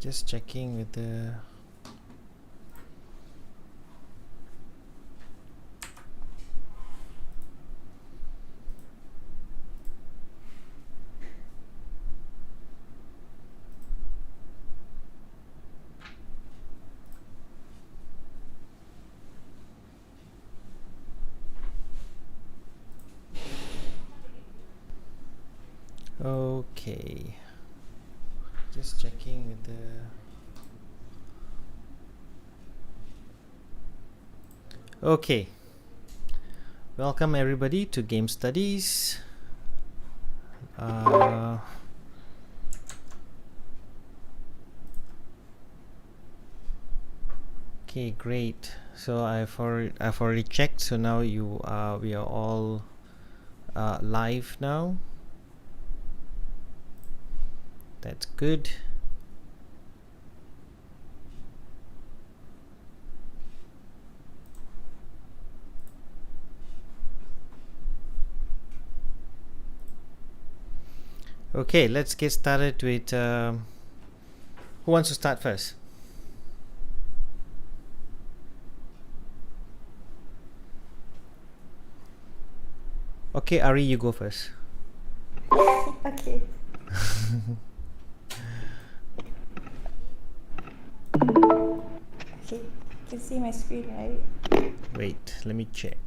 Just checking with the... Okay. Just checking with the... Okay. Welcome everybody to Game Studies. Okay, great. So I've already checked. So now we are all live now. That's good. Okay, let's get started with who wants to start first? Okay, Ari, you go first. Okay. Okay, you can see my screen, right? Wait, let me check.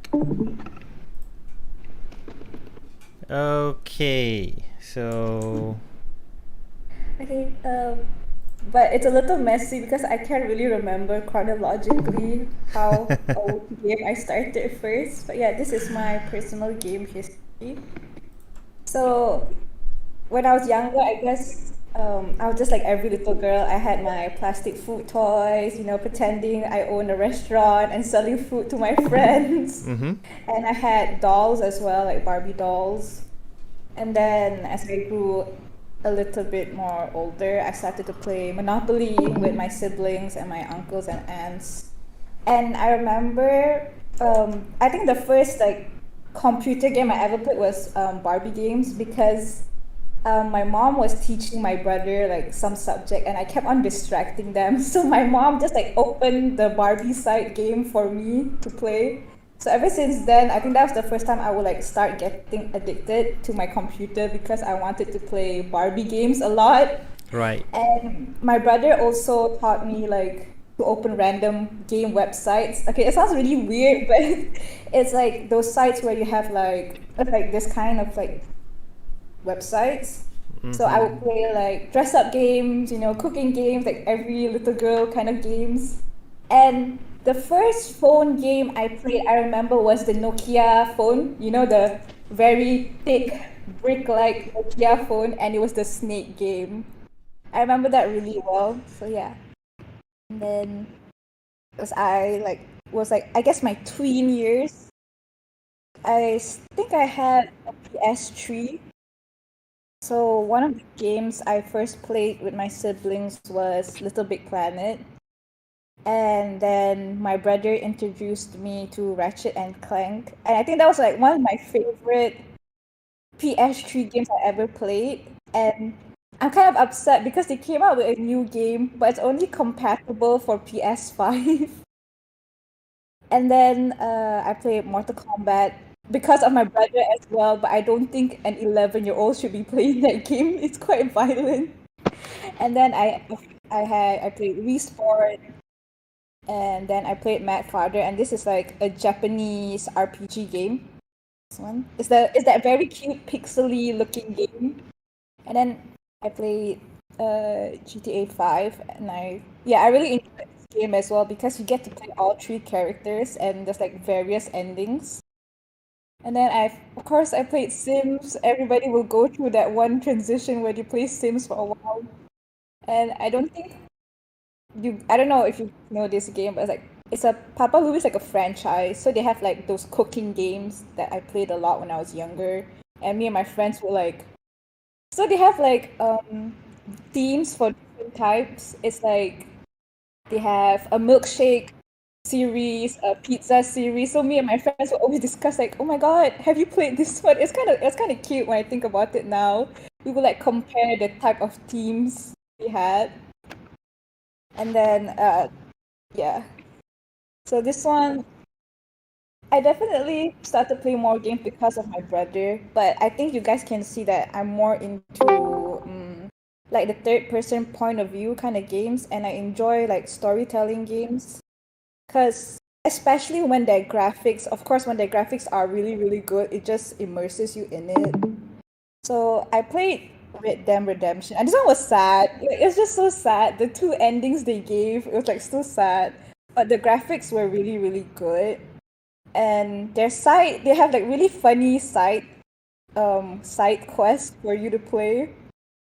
Okay, so... Okay, but it's a little messy because I can't really remember chronologically how old game I started first. But yeah, this is my personal game history. So when I was younger, I guess I was just like every little girl. I had my plastic food toys, pretending I own a restaurant and selling food to my friends. And I had dolls as well, like Barbie dolls. And then as I grew a little bit more older, I started to play Monopoly with my siblings and my uncles and aunts. And I remember, I think the first like computer game I ever played was Barbie games because my mom was teaching my brother like some subject and I kept on distracting them. So my mom just like opened the Barbie side game for me to play. So ever since then, I think that was the first time I would like start getting addicted to my computer because I wanted to play Barbie games a lot. Right. And my brother also taught me like to open random game websites. Okay, it sounds really weird, but it's like those sites where you have like this kind of like websites. So I would play like dress up games, cooking games, like every little girl kind of games. And the first phone game I played, I remember, was the Nokia phone, the very thick brick-like Nokia phone, and it was the snake game. I remember that really well. So yeah. And then as I was like I guess my tween years, think I had a PS3. So one of the games I first played with my siblings was Little Big Planet. And then my brother introduced me to Ratchet and Clank. And I think that was like one of my favorite PS3 games I ever played. And I'm kind of upset because they came out with a new game, but it's only compatible for PS5. And then I played Mortal Kombat because of my brother as well, but I don't think an 11-year-old should be playing that game. It's quite violent. And then I played Wii Sport, and then I played Mad Father, and this is like a Japanese RPG game. This one is that very cute pixely looking game. And then I played GTA 5, and I really enjoyed this game as well because you get to play all three characters and there's like various endings. And then of course I played Sims. Everybody will go through that one transition where you play Sims for a while. And I don't know if you know this game, but it's a Papa Louie is like a franchise. So they have like those cooking games that I played a lot when I was younger. And me and my friends were like, so they have like themes for different types. It's like they have a milkshake series, a pizza series. So me and my friends will always discuss like, oh my god, have you played this one? It's kind of cute when I think about it now. We will like compare the type of themes we had. And then yeah. So this one I definitely started playing more games because of my brother, but I think you guys can see that I'm more into like the third person point of view kind of games, and I enjoy like storytelling games because especially when their graphics, of course, when their graphics are really really good, it just immerses you in it. So I played Red Dead Redemption, and this one was sad. Like, it's just so sad. The two endings they gave, it was like so sad, but the graphics were really really good, and they have like really funny side quests for you to play.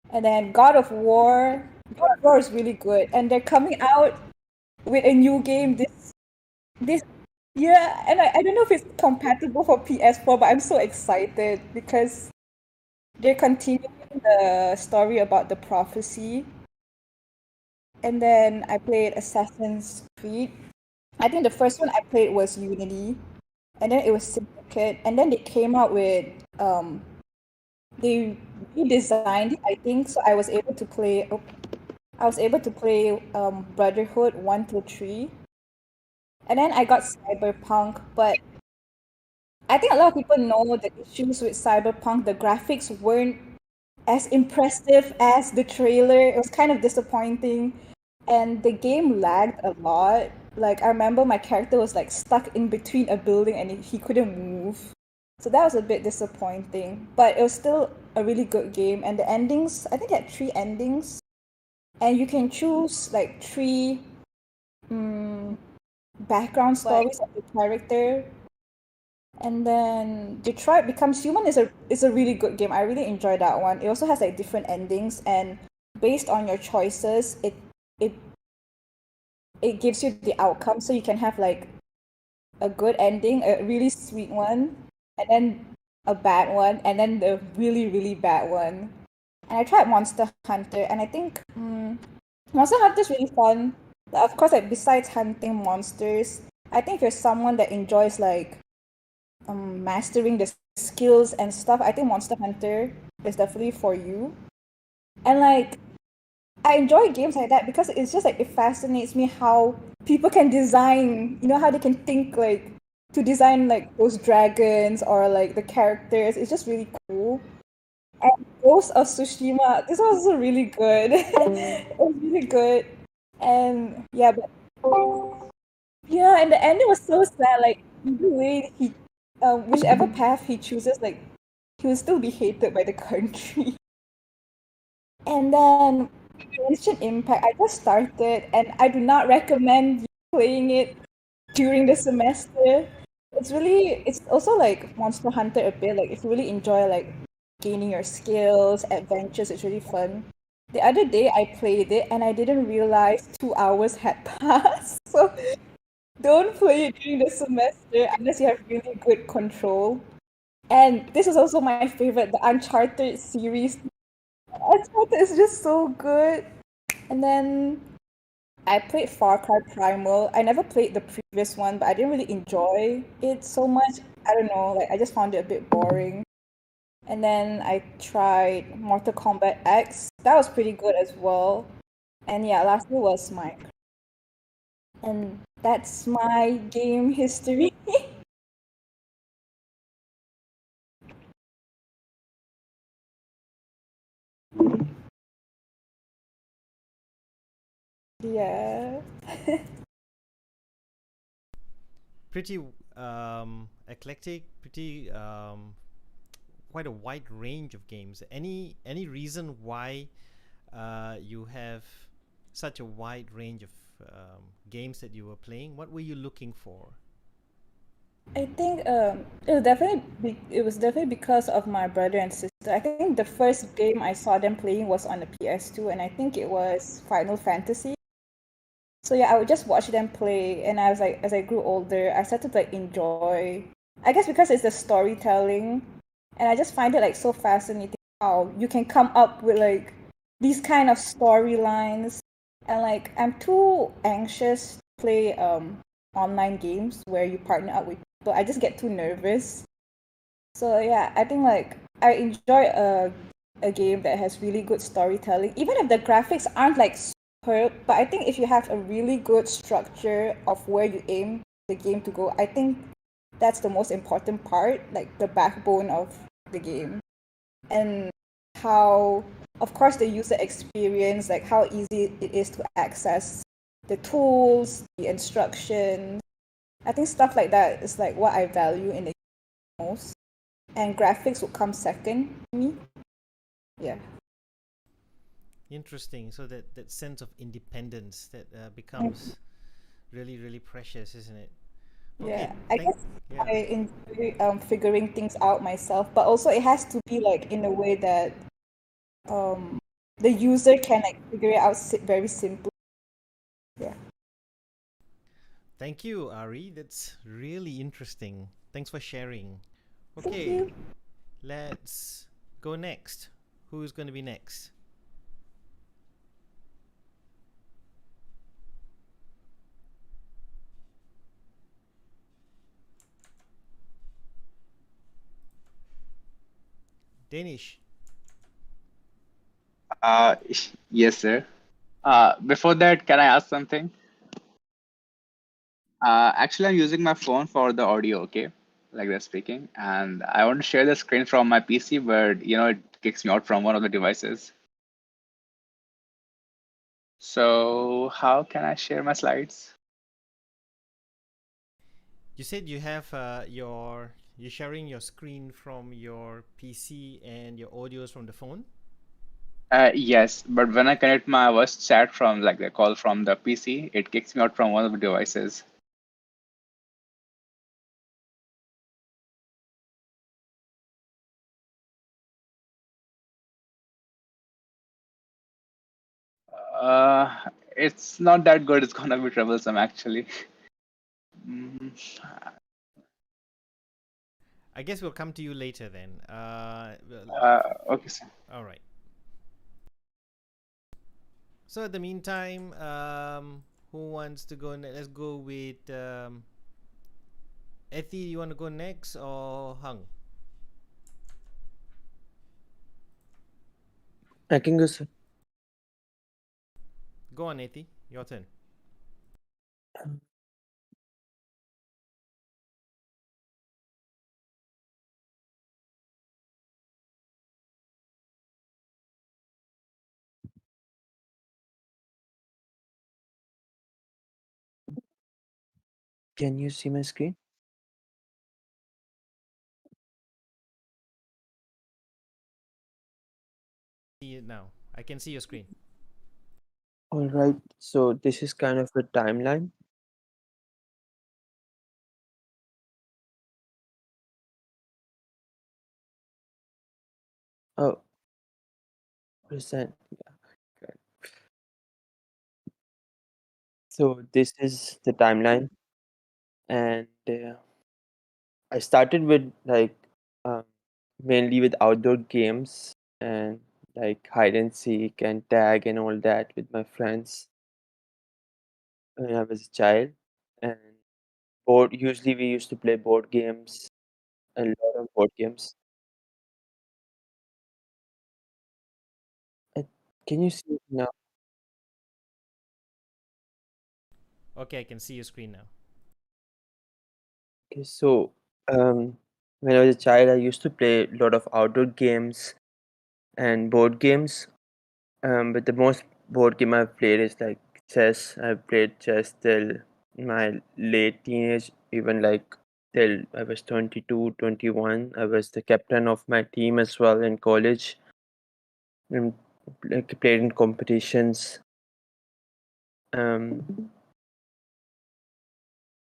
And then God of War is really good, and they're coming out with a new game this yeah, and I don't know if it's compatible for PS4, but I'm so excited because they're continuing the story about the prophecy. And then I played Assassin's Creed. I think the first one I played was Unity, and then it was Syndicate, and then they came out with um they redesigned it, I think, so I was able to play Brotherhood 1 to 3, and then I got Cyberpunk, but I think a lot of people know the issues with Cyberpunk. The graphics weren't as impressive as the trailer. It was kind of disappointing, and the game lagged a lot. Like I remember my character was like stuck in between a building and he couldn't move. So that was a bit disappointing, but it was still a really good game. And the endings, I think it had 3 endings, and you can choose like 3 um, background stories of the character. And then Detroit Becomes Human is a really good game. I really enjoyed that one. It also has like different endings, and based on your choices, it it gives you the outcome. So you can have like a good ending, a really sweet one, and then a bad one, and then the really really bad one. And I tried Monster Hunter, and I think Monster Hunter is really fun. Of course, like besides hunting monsters, I think if you're someone that enjoys like mastering the skills and stuff, I think Monster Hunter is definitely for you. And like I enjoy games like that because it's just like it fascinates me how people can design, how they can think like to design like those dragons or like the characters. It's just really cool. And Ghost of Tsushima, this was also really good. It was really good. And yeah, but yeah, and the ending was so sad. Like either way, whichever path he chooses, like he will still be hated by the country. And then Genshin Impact, I just started, and I do not recommend you playing it during the semester. It's also like Monster Hunter a bit. Like if you really enjoy like gaining your skills, adventures, it's really fun. The other day I played it and I didn't realize 2 hours had passed. So don't play it during the semester unless you have really good control. And this is also my favorite, the Uncharted series. Uncharted is just so good. And then I played Far Cry Primal. I never played the previous one, but I didn't really enjoy it so much. I don't know, like I just found it a bit boring. And then I tried Mortal Kombat X. That was pretty good as well. And yeah, lastly was Mike. And that's my game history. Yeah. Pretty eclectic, pretty quite a wide range of games. Any reason why you have such a wide range of games that you were playing? What were you looking for? I think it was definitely because of my brother and sister. I think the first game I saw them playing was on the PS2, and I think it was Final Fantasy. So yeah, I would just watch them play, and I was like, as I grew older, I started to like enjoy. I guess because it's the storytelling, and I just find it like so fascinating how you can come up with like these kind of storylines, and like I'm too anxious to play online games where you partner up with people. I just get too nervous. So yeah, I think like I enjoy a game that has really good storytelling, even if the graphics aren't like perk, but I think if you have a really good structure of where you aim the game to go, I think that's the most important part, like the backbone of the game. And how, of course, the user experience, like how easy it is to access the tools, the instructions. I think stuff like that is like what I value in the game most. And graphics would come second to me. Yeah. Interesting. So that sense of independence that becomes really really precious, isn't it? Okay. Yeah, I Thank. guess Yeah. I enjoy figuring things out myself, but also it has to be like in a way that um the user can like figure it out very simply. Yeah. Thank you, Ari. That's really interesting. Thanks for sharing. Thank Okay, you. let's go next. Who's going to be next? Danish. Uh, yes, sir. Before that, can I ask something? Actually, I'm using my phone for the audio, okay? Like they're speaking, and I want to share the screen from my PC, but it kicks me out from one of the devices. So, how can I share my slides? You said you have you're sharing your screen from your PC and your audios from the phone. Yes, but when I connect my voice chat from like the call from the PC, it kicks me out from one of the devices. Uh, it's not that good. It's gonna be troublesome, actually. Mm, I guess we'll come to you later then. okay, sir. All right. So in the meantime, who wants to go? Let's go with Ethy. You want to go next or Hung? I can go, sir. Go on, Ethy. Your turn. Can you see my screen? See it now. I can see your screen. All right. So this is kind of a timeline. Oh, present. Yeah. Okay. So this is the timeline, and I started with like um, mainly with outdoor games and like hide and seek and tag and all that with my friends when I was a child. And board usually we used to play board games, a lot of board games. Uh, Can you see it now? Okay, I can see your screen now. Okay, so um, when I was a child, I used to play a lot of outdoor games and board games. But the most board game I've played is like chess. I played chess till my late teenage, even like till I was 22, 21. I was the captain of my team as well in college and like played in competitions. Um,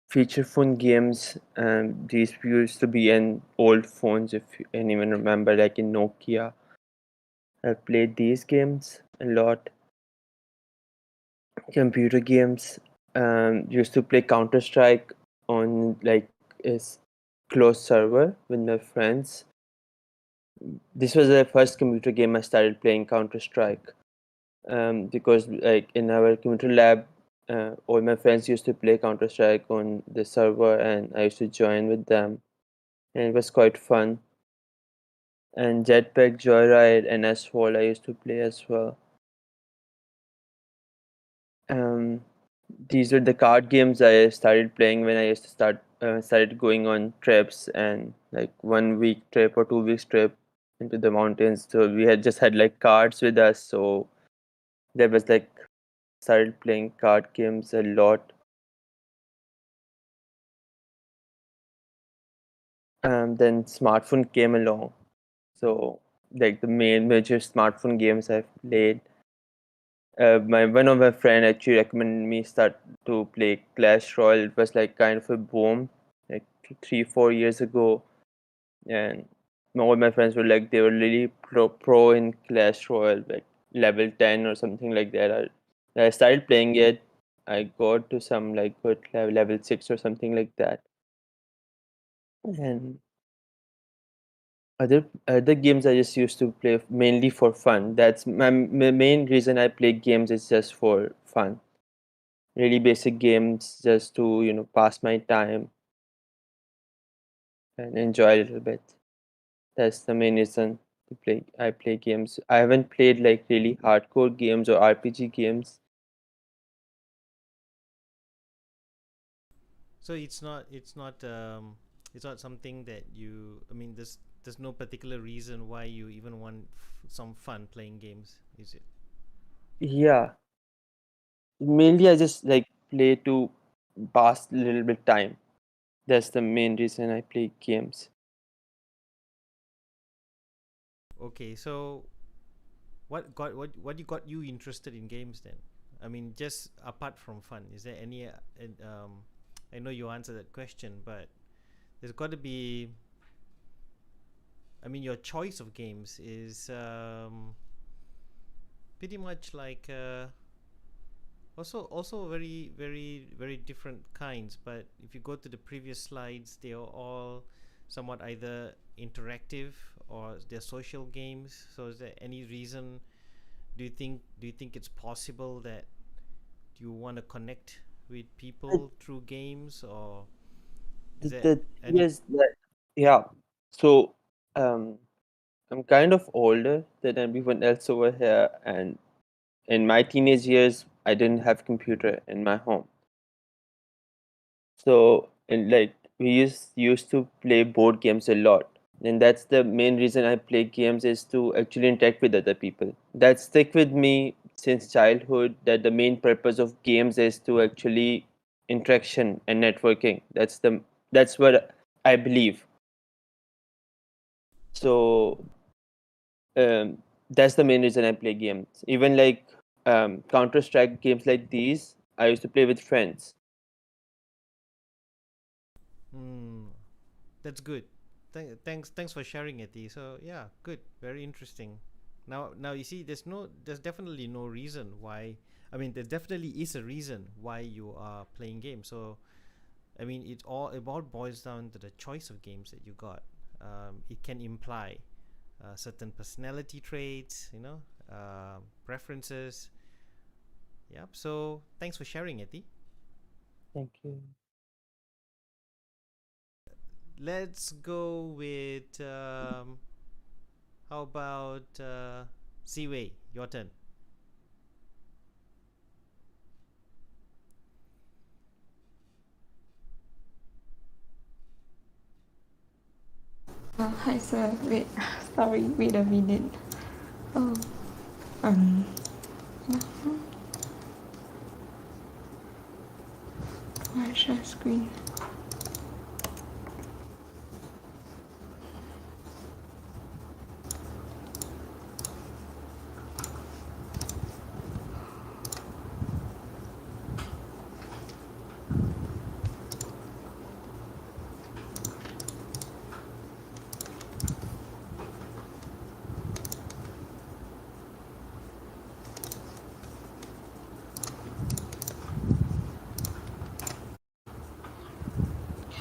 Feature phone games. These used to be in old phones, if anyone remember, like in Nokia. I've played these games a lot. Computer games. Used to play Counter Strike on like is closed server with my friends. This was the first computer game I started playing Counter Strike. Because like in our computer lab, all my friends used to play Counter Strike on the server, and I used to join with them, and it was quite fun. And Jetpack Joyride and Asphalt I used to play as well. Um, these were the card games I started playing when I used to started going on trips, and like 1 week trip or 2 weeks trip into the mountains. So we had just had like cards with us. So there was like started playing card games a lot. Then smartphone came along. So like the main major smartphone games I've played. My one of my friend actually recommended me start to play Clash Royale. It was like kind of a boom, like 3-4 years ago, and all my friends were like they were really pro in Clash Royale, like level 10 or something like that. I started playing it. I got to some like good level 6 or something like that, and other games I just used to play mainly for fun. That's my main reason I play games is just for fun. Really basic games just to pass my time and enjoy a little bit. That's the main reason I play games. I haven't played like really hardcore games or RPG games. So it's not something that you. I mean, there's no particular reason why you even want some fun playing games, is it? Yeah, mainly I just like play to pass a little bit time. That's the main reason I play games. Okay, so what you got you interested in games then? I mean, just apart from fun, is there any? I know you answered that question, but there's got to be. I mean, your choice of games is pretty much like also very different kinds. But if you go to the previous slides, they are all somewhat either interactive or they're social games. So is there any reason? Do you think it's possible that you want to connect with But people through games, or is the, there the thing any? is that yeah. So um, I'm kind of older than everyone else over here, and in my teenage years, I didn't have computer in my home. So, and like we used to play board games a lot, and that's the main reason I play games is to actually interact with other people. That stick with me since childhood. That the main purpose of games is to actually interaction and networking. That's what I believe. So that's the main reason I play games. Even like Counter Strike games like these, I used to play with friends. Hmm, that's good. Thanks for sharing it, So yeah, good, very interesting. Now you see, there's definitely no reason why. I mean, there definitely is a reason why you are playing games. So I mean, it all boils down to the choice of games that you got. It can imply certain personality traits, preferences. Yep. So thanks for sharing, Eti. Thank you. Let's go with how about Ziwei? Your turn. Hi sir, wait, sorry, wait a minute. Oh, um, why share screen?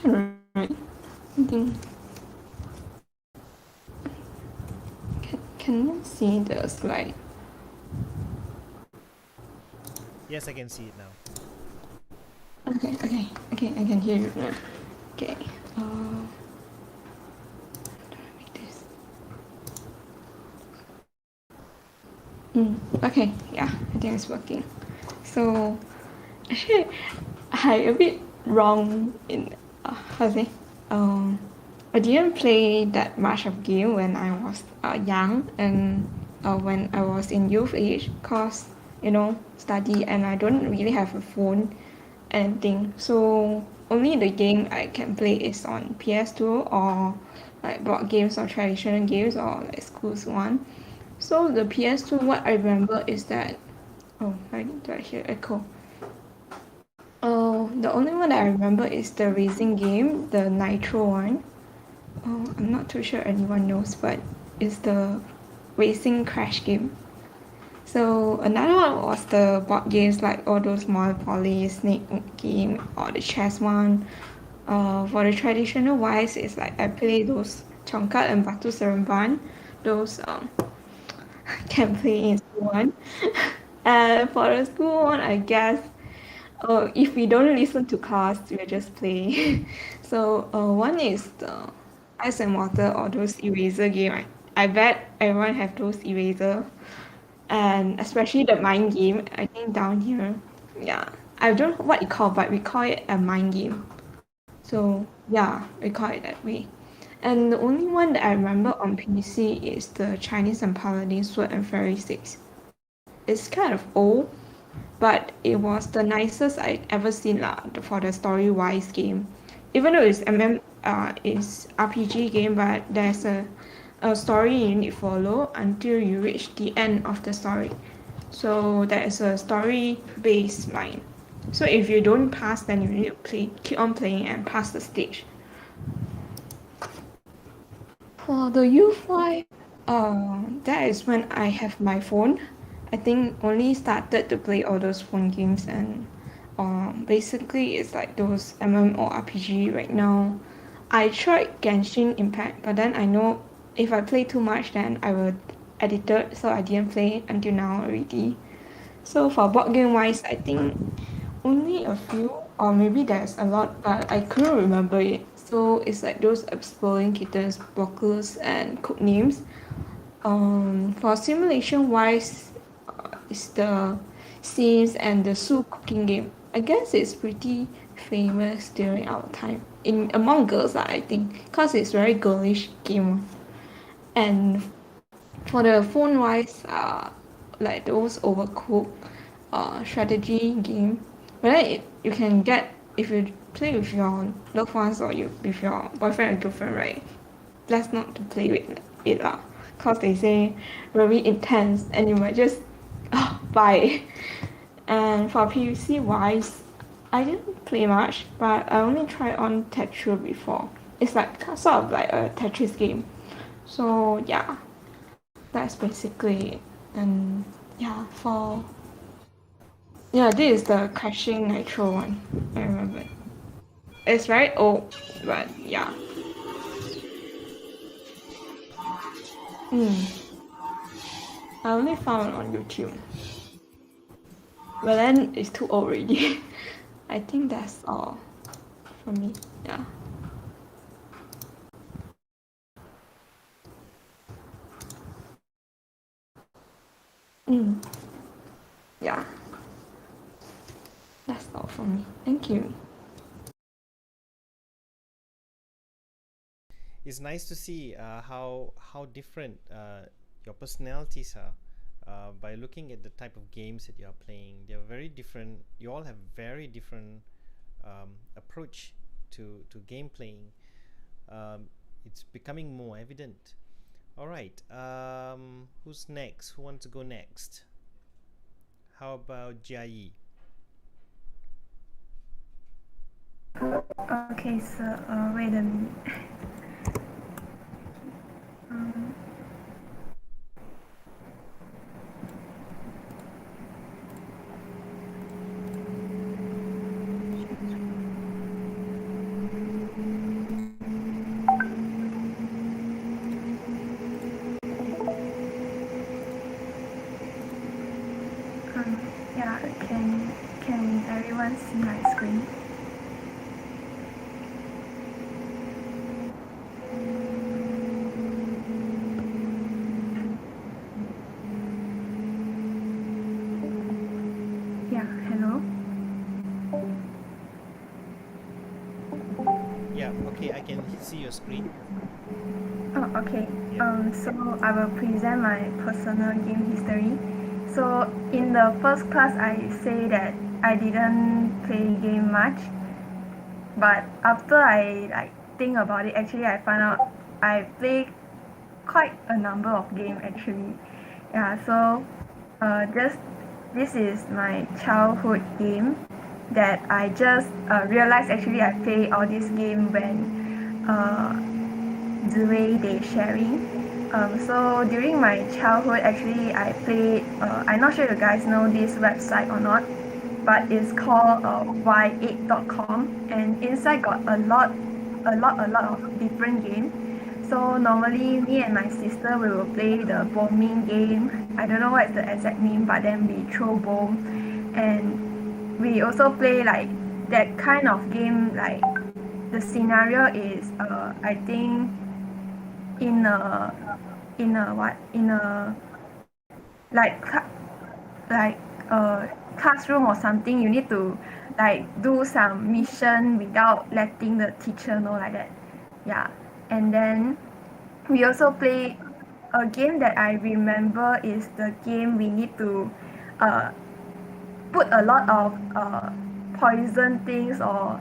Right, I think, can you see the slide? Yes, I can see it now. Okay, I can hear you now. Okay, make this. Okay, yeah, I think it's working. So actually, I a bit wrong in how to say. I didn't play that much of game when I was young and when I was in youth age, cause study and I don't really have a phone and thing. So only the game I can play is on PS2 or like board games or traditional games or like schools one. So the PS2, what I remember is that do I hear echo? Oh, the only one that I remember is the racing game, the Nitro one. Oh, I'm not too sure anyone knows, but it's the racing crash game. So another one was the board games like all those Monopoly, Snake game, or the chess one. For the traditional wise, it's like I play those Congkak and Batu Seremban. Those can play in school one. And for the school one, I guess if we don't listen to class, we'll just play. So one is the ice and water or those eraser game. I bet everyone have those eraser, and especially the mind game. I think down here, yeah, I don't know what it called, but we call it a mind game. So yeah, we call it that way. And the only one that I remember on PC is the Chinese and Paladin Sword and Fairy 6. It's kind of old, but it was the nicest I ever seen lah for the story wise game. Even though it's RPG game, but there's a story you need to follow until you reach the end of the story. So there is a story based line. So if you don't pass, then you need to keep on playing and pass the stage. For the youth life, that is when I have my phone. I think only started to play all those phone games and basically it's like those MMORPG right now. I tried Genshin Impact, but then I know if I play too much, then I will edit it, so I didn't play until now already. So for board game wise, I think only a few, or maybe there's a lot, but I couldn't remember it. So it's like those exploding kittens, blockers, and code names. For simulation wise, it's the Sims and the Su cooking game. I guess it's pretty famous during our time in among girls, I think, cause it's very girlish game. And for the phone wise, like those overcooked strategy game, but then you can get if you play with your loved ones or you with your boyfriend or girlfriend, right? Let's not to play with it lah, cause they say very intense and you might just buy. And for PVC wise, I didn't play much, but I only tried on Tetris before. It's like sort of like a Tetris game. So yeah, that's basically it. And yeah, this is the crashing nitro one. I remember. It's very old, but yeah. I only found it on YouTube. But then it's too old already. I think that's all for me. Yeah. Yeah. That's all for me. Thank you. It's nice to see how different your personalities are. By looking at the type of games that you are playing, they are very different. You all have very different approach to game playing. It's becoming more evident. All right, who's next? Who wants to go next? How about Jai? Okay, so wait a minute. Yeah, can everyone see my screen? Yeah, hello. Yeah, okay, I can see your screen. Oh, okay. Yeah. So I will present my personal game history. So in the first class, I say that I didn't play game much, but after I like think about it, actually I found out I play quite a number of game actually. Yeah, so just this is my childhood game that I just realized actually I play all this game when Zui they sharing. So during my childhood, actually, I played. I'm not sure if you guys know this website or not, but it's called y8.com, and inside got a lot of different games. So normally, me and my sister we will play the bombing game. I don't know what is the exact name, but then we throw bomb, and we also play like that kind of game. Like the scenario is, I think in a like like classroom or something, you need to like do some mission without letting the teacher know, like that. Yeah, and then we also play a game that I remember is the game we need to uh, put a lot of poison things or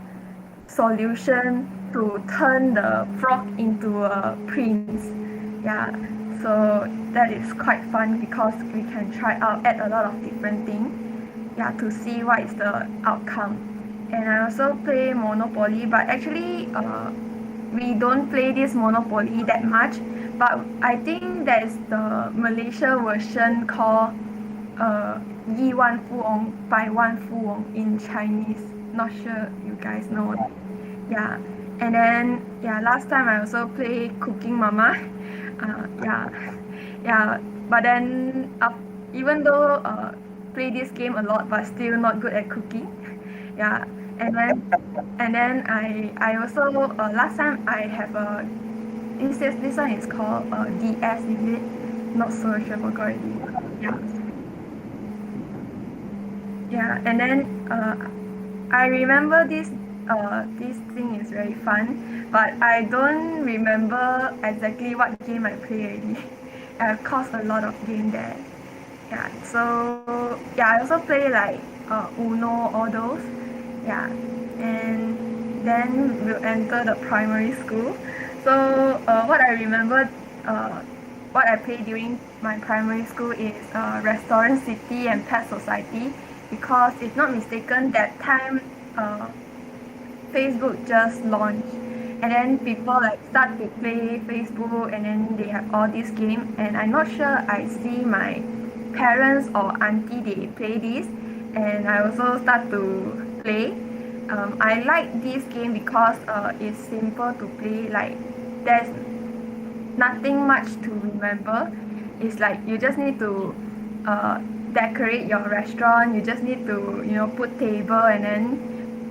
solution to turn the frog into a prince. Yeah, so that is quite fun because we can try out add a lot of different things. Yeah, to see what is the outcome. And I also play Monopoly, but actually, we don't play this Monopoly that much. But I think there's the Malaysia version called uh, 亿万富翁, 百万富翁 in Chinese. Not sure you guys know. Yeah, and then yeah, last time I also play Cooking Mama. Yeah, yeah, but then even though play this game a lot, but still not good at cooking. Yeah, and then I also last time I have a this one is called DS, is it? Not so sure, forgot already. Yeah, yeah, and then I remember this thing is very fun, but I don't remember exactly what game I play already. I've caused a lot of game there. Yeah, so yeah, I also play like Uno, all those. Yeah, and then we'll enter the primary school. So what I remember, uh, what I played during my primary school is Restaurant City and Pet Society, because if not mistaken, that time Facebook just launched, and then people like start to play Facebook, and then they have all these game, and I'm not sure I see my parents or auntie they play this, and I also start to play. I like this game because it's simple to play. Like there's nothing much to remember. It's like you just need to uh, decorate your restaurant. You just need to put table, and then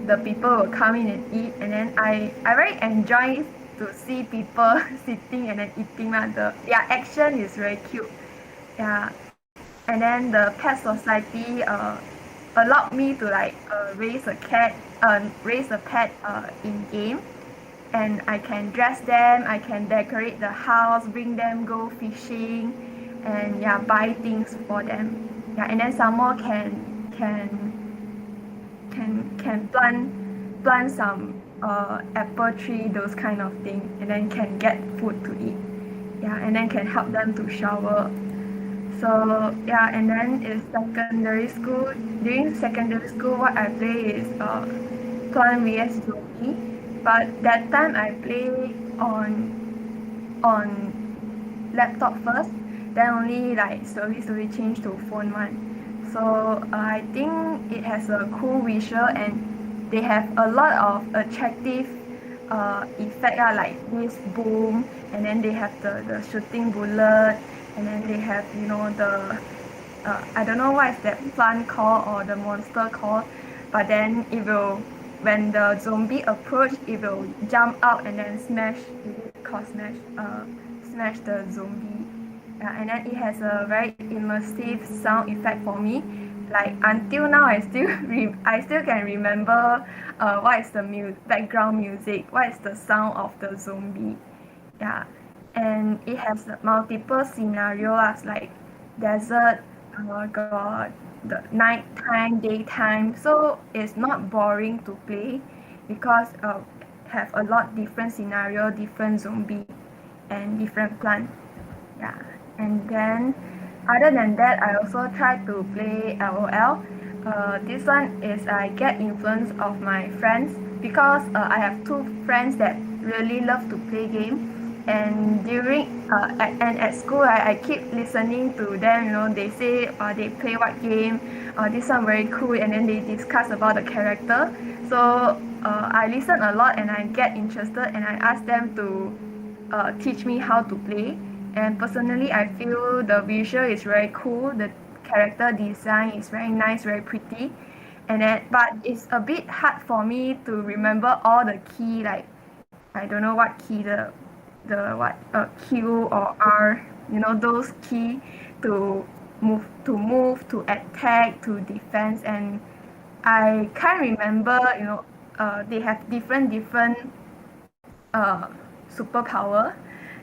the people will come in and eat. And then I very enjoy to see people sitting and then eating. Their action is very cute. Yeah, and then the pet society allowed me to like raise a cat, raise a pet in game, and I can dress them, I can decorate the house, bring them go fishing, and yeah, buy things for them. Yeah, and then some more can plant some apple tree, those kind of thing, and then can get food to eat. Yeah, and then can help them to shower. So yeah, and then in secondary school, during secondary school, what I play is Plant vs Zombie, but that time I play on laptop first, then only like slowly change to phone one. So I think it has a cool visual, and they have a lot of attractive effect, like this boom, and then they have the shooting bullet, and then they have the I don't know what is that plant called or the monster called, but then it will, when the zombie approach, it will jump out and then smash, smash the zombie. And then it has a very immersive sound effect for me, like until now I still I still can remember what is the background music, what is the sound of the zombie. Yeah, and it has multiple scenarios like desert, got the nighttime, daytime. So it's not boring to play because have a lot different scenario, different zombie, and different plant. Yeah, and then other than that, I also try to play LOL. This one is I get influence of my friends because I have two friends that really love to play game, and at school I keep listening to them. You know, they say they play what game, this one very cool, and then they discuss about the character. So I listen a lot and I get interested and I ask them to teach me how to play. And personally, I feel the visual is very cool. The character design is very nice, very pretty. And then, but it's a bit hard for me to remember all the key. Like I don't know what key the what Q or R. You know those key to to attack, to defense, and I can't remember. You know, they have different uh, superpower.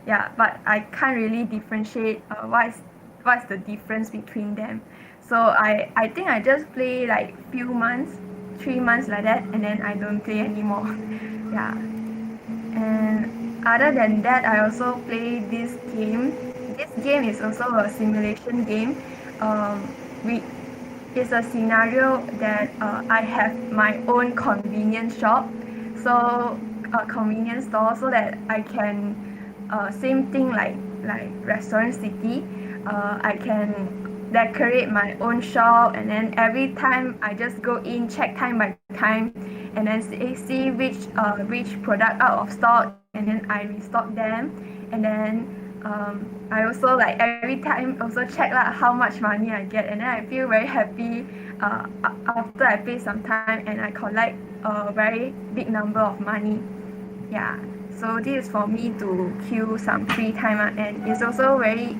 Yeah, but I can't really differentiate what's the difference between them. So I think I just play like few months, 3 months like that, and then I don't play anymore. Yeah, and other than that, I also play this game. This game is also a simulation game. We It's a scenario that I have my own convenience shop, so a convenience store, so that I can same thing like restaurant city. I can decorate my own shop, and then every time I just go in, check time by time, and then see which product out of stock, and then I restock them, and then I also like every time also check like how much money I get, and then I feel very happy after I pay some time and I collect a very big number of money. Yeah, so this is for me to kill some free time, and it's also very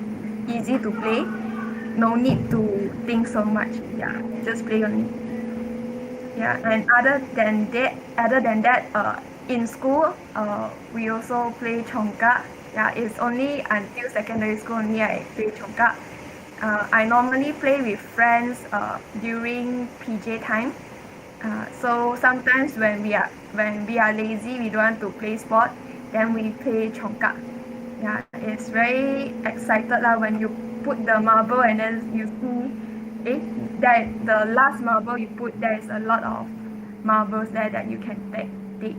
easy to play. No need to think so much. Yeah, just play only. Yeah, and other than that, in school, we also play chongka. Yeah, it's only until secondary school only I play chongka. I normally play with friends during PJ time. So sometimes when we are lazy, we don't want to play sport, then we play chongka. Yeah, it's very excited lah when you put the marble and then you see, that the last marble you put, there is a lot of marbles there that you can take.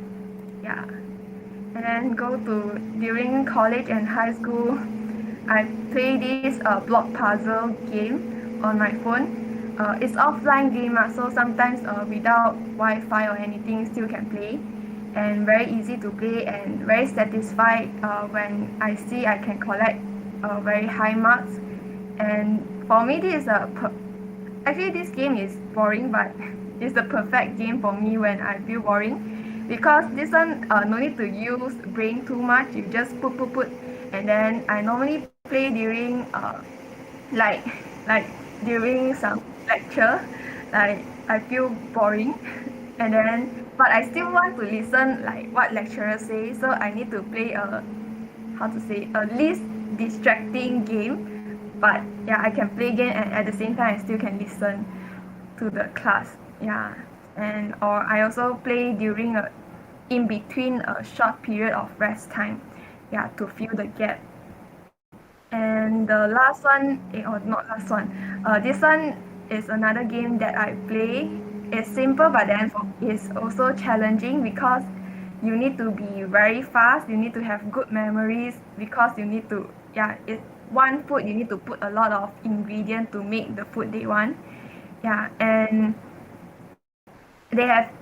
Yeah, and then go to during college and high school, I play this block puzzle game on my phone. It's offline game, so sometimes without Wi-Fi or anything, still can play, and very easy to play and very satisfied when I see I can collect very high marks. And for me, actually this game is boring, but it's the perfect game for me when I feel boring, because this one no need to use brain too much. You just put, and then I normally play during like like during some lecture, like I feel boring, and then but I still want to listen like what lecturer say, so I need to play a least distracting game. But yeah, I can play game and at the same time I still can listen to the class. Yeah, and or I also play during in between a short period of rest time. Yeah, to fill the gap. And the last one, or not last one, this one is another game that I play. It's simple, but then it's also challenging because you need to be very fast. You need to have good memories because you need to, one food you need to put a lot of ingredient to make the food they want. Yeah, and they have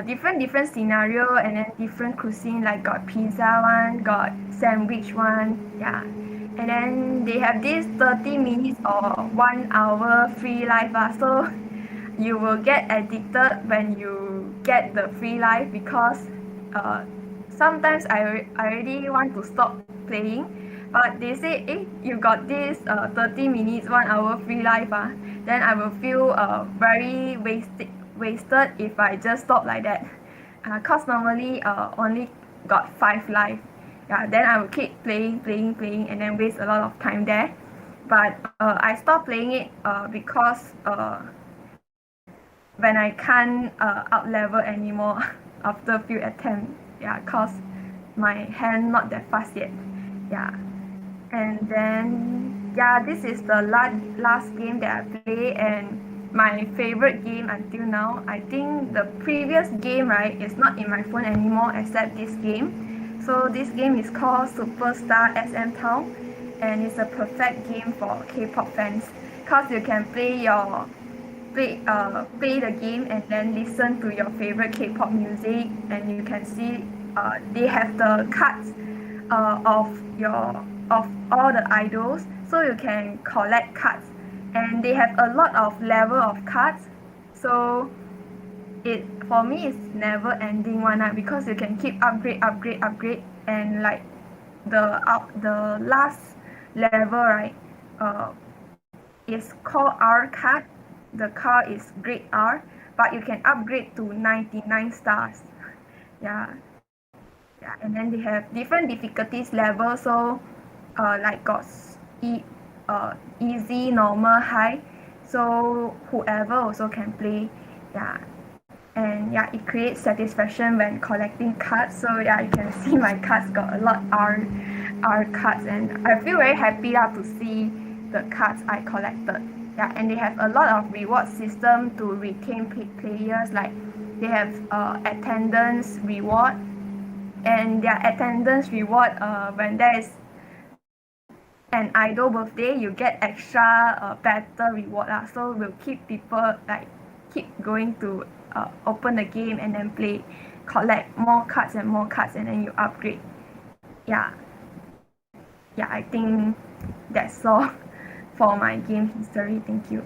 different scenario and then different cuisine, like got pizza one, got sandwich one. Yeah, and then they have this 30 minutes or 1 hour free life, so you will get addicted when you get the free life, because sometimes I already want to stop playing, But they say, you got this 30 minutes, 1 hour free life, then I will feel very wasted if I just stop like that. Cause normally only got 5 life. Yeah, then I will keep playing, and then waste a lot of time there. But I stopped playing it because when I can't up level anymore after a few attempts. Yeah, cause my hand not that fast yet. Yeah, and then yeah, this is the last game that I play, and my favorite game until now. I think the previous game, right, is not in my phone anymore except this game. So this game is called Superstar SM Town, and it's a perfect game for K-pop fans because you can play the game and then listen to your favorite K-pop music, and you can see they have the cards of all the idols, so you can collect cards, and they have a lot of level of cards. So it for me it's never ending one night because you can keep upgrade, and like the last level, right, uh, is called R card. The card is grade R, but you can upgrade to 99 stars. Yeah, yeah, and then they have different difficulties level. So, like got easy, normal, high. So whoever also can play. Yeah, and yeah, it creates satisfaction when collecting cards. So yeah, you can see my cards got a lot R cards, and I feel very happy to see the cards I collected. Yeah, and they have a lot of reward system to retain players. Like they have attendance reward, and their attendance reward when there is an idol birthday, you get extra better reward so will keep people like keep going to open the game and then play, collect more cards and more cards, and then you upgrade. Yeah, yeah, I think that's all for my game history. Thank you.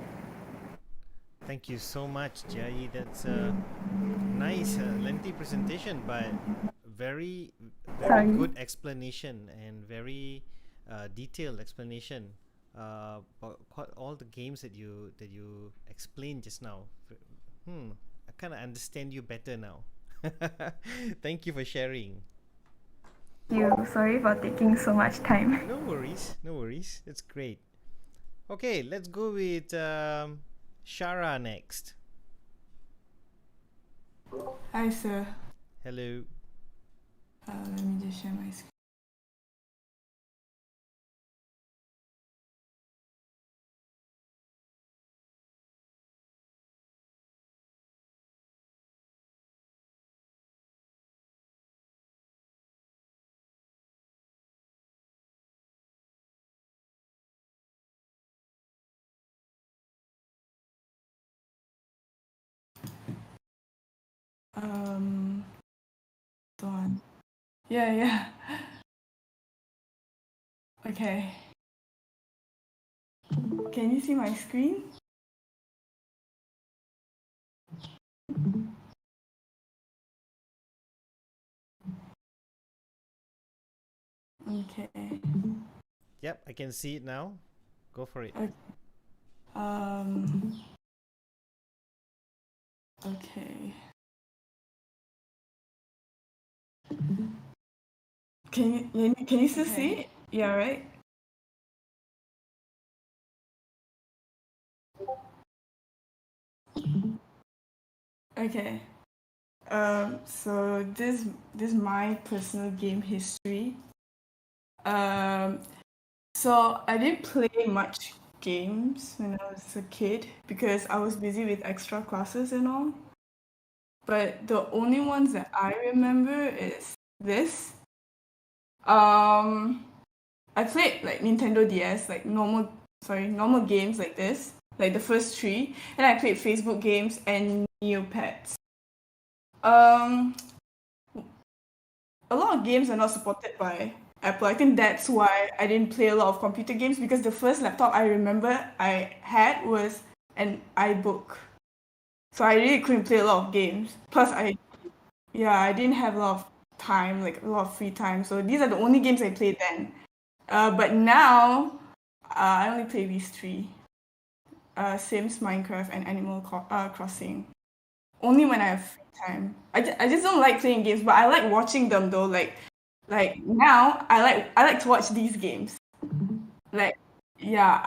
Thank you so much, Jai. That's a nice, lengthy presentation, but very, very Sorry. good explanation and very detailed explanation. About all the games that you explained just now. I kind of understand you better now. Thank you for sharing. You sorry for taking so much time. No worries, no worries. That's great. Okay, let's go with Shara next. Hi, sir. Hello. Let me just share my screen. Hold on. Yeah. Okay. Can you see my screen? Okay. Yep, I can see it now. Go for it. Okay. Okay. Can you still see it? Yeah, right? Okay. So this is my personal game history. So I didn't play much games when I was a kid because I was busy with extra classes and all. But the only ones that I remember is this. I played like Nintendo DS, like normal games like this, like the first three, and I played Facebook games and Neopets. A lot of games are not supported by Apple. I think that's why I didn't play a lot of computer games because the first laptop I remember I had was an iBook. So I really couldn't play a lot of games. Plus I didn't have a lot of time, like a lot of free time. So these are the only games I played then. But now I only play these three: Sims, Minecraft, and Crossing. Only when I have free time. I just don't like playing games, but I like watching them though. Like now, I like to watch these games. Like yeah,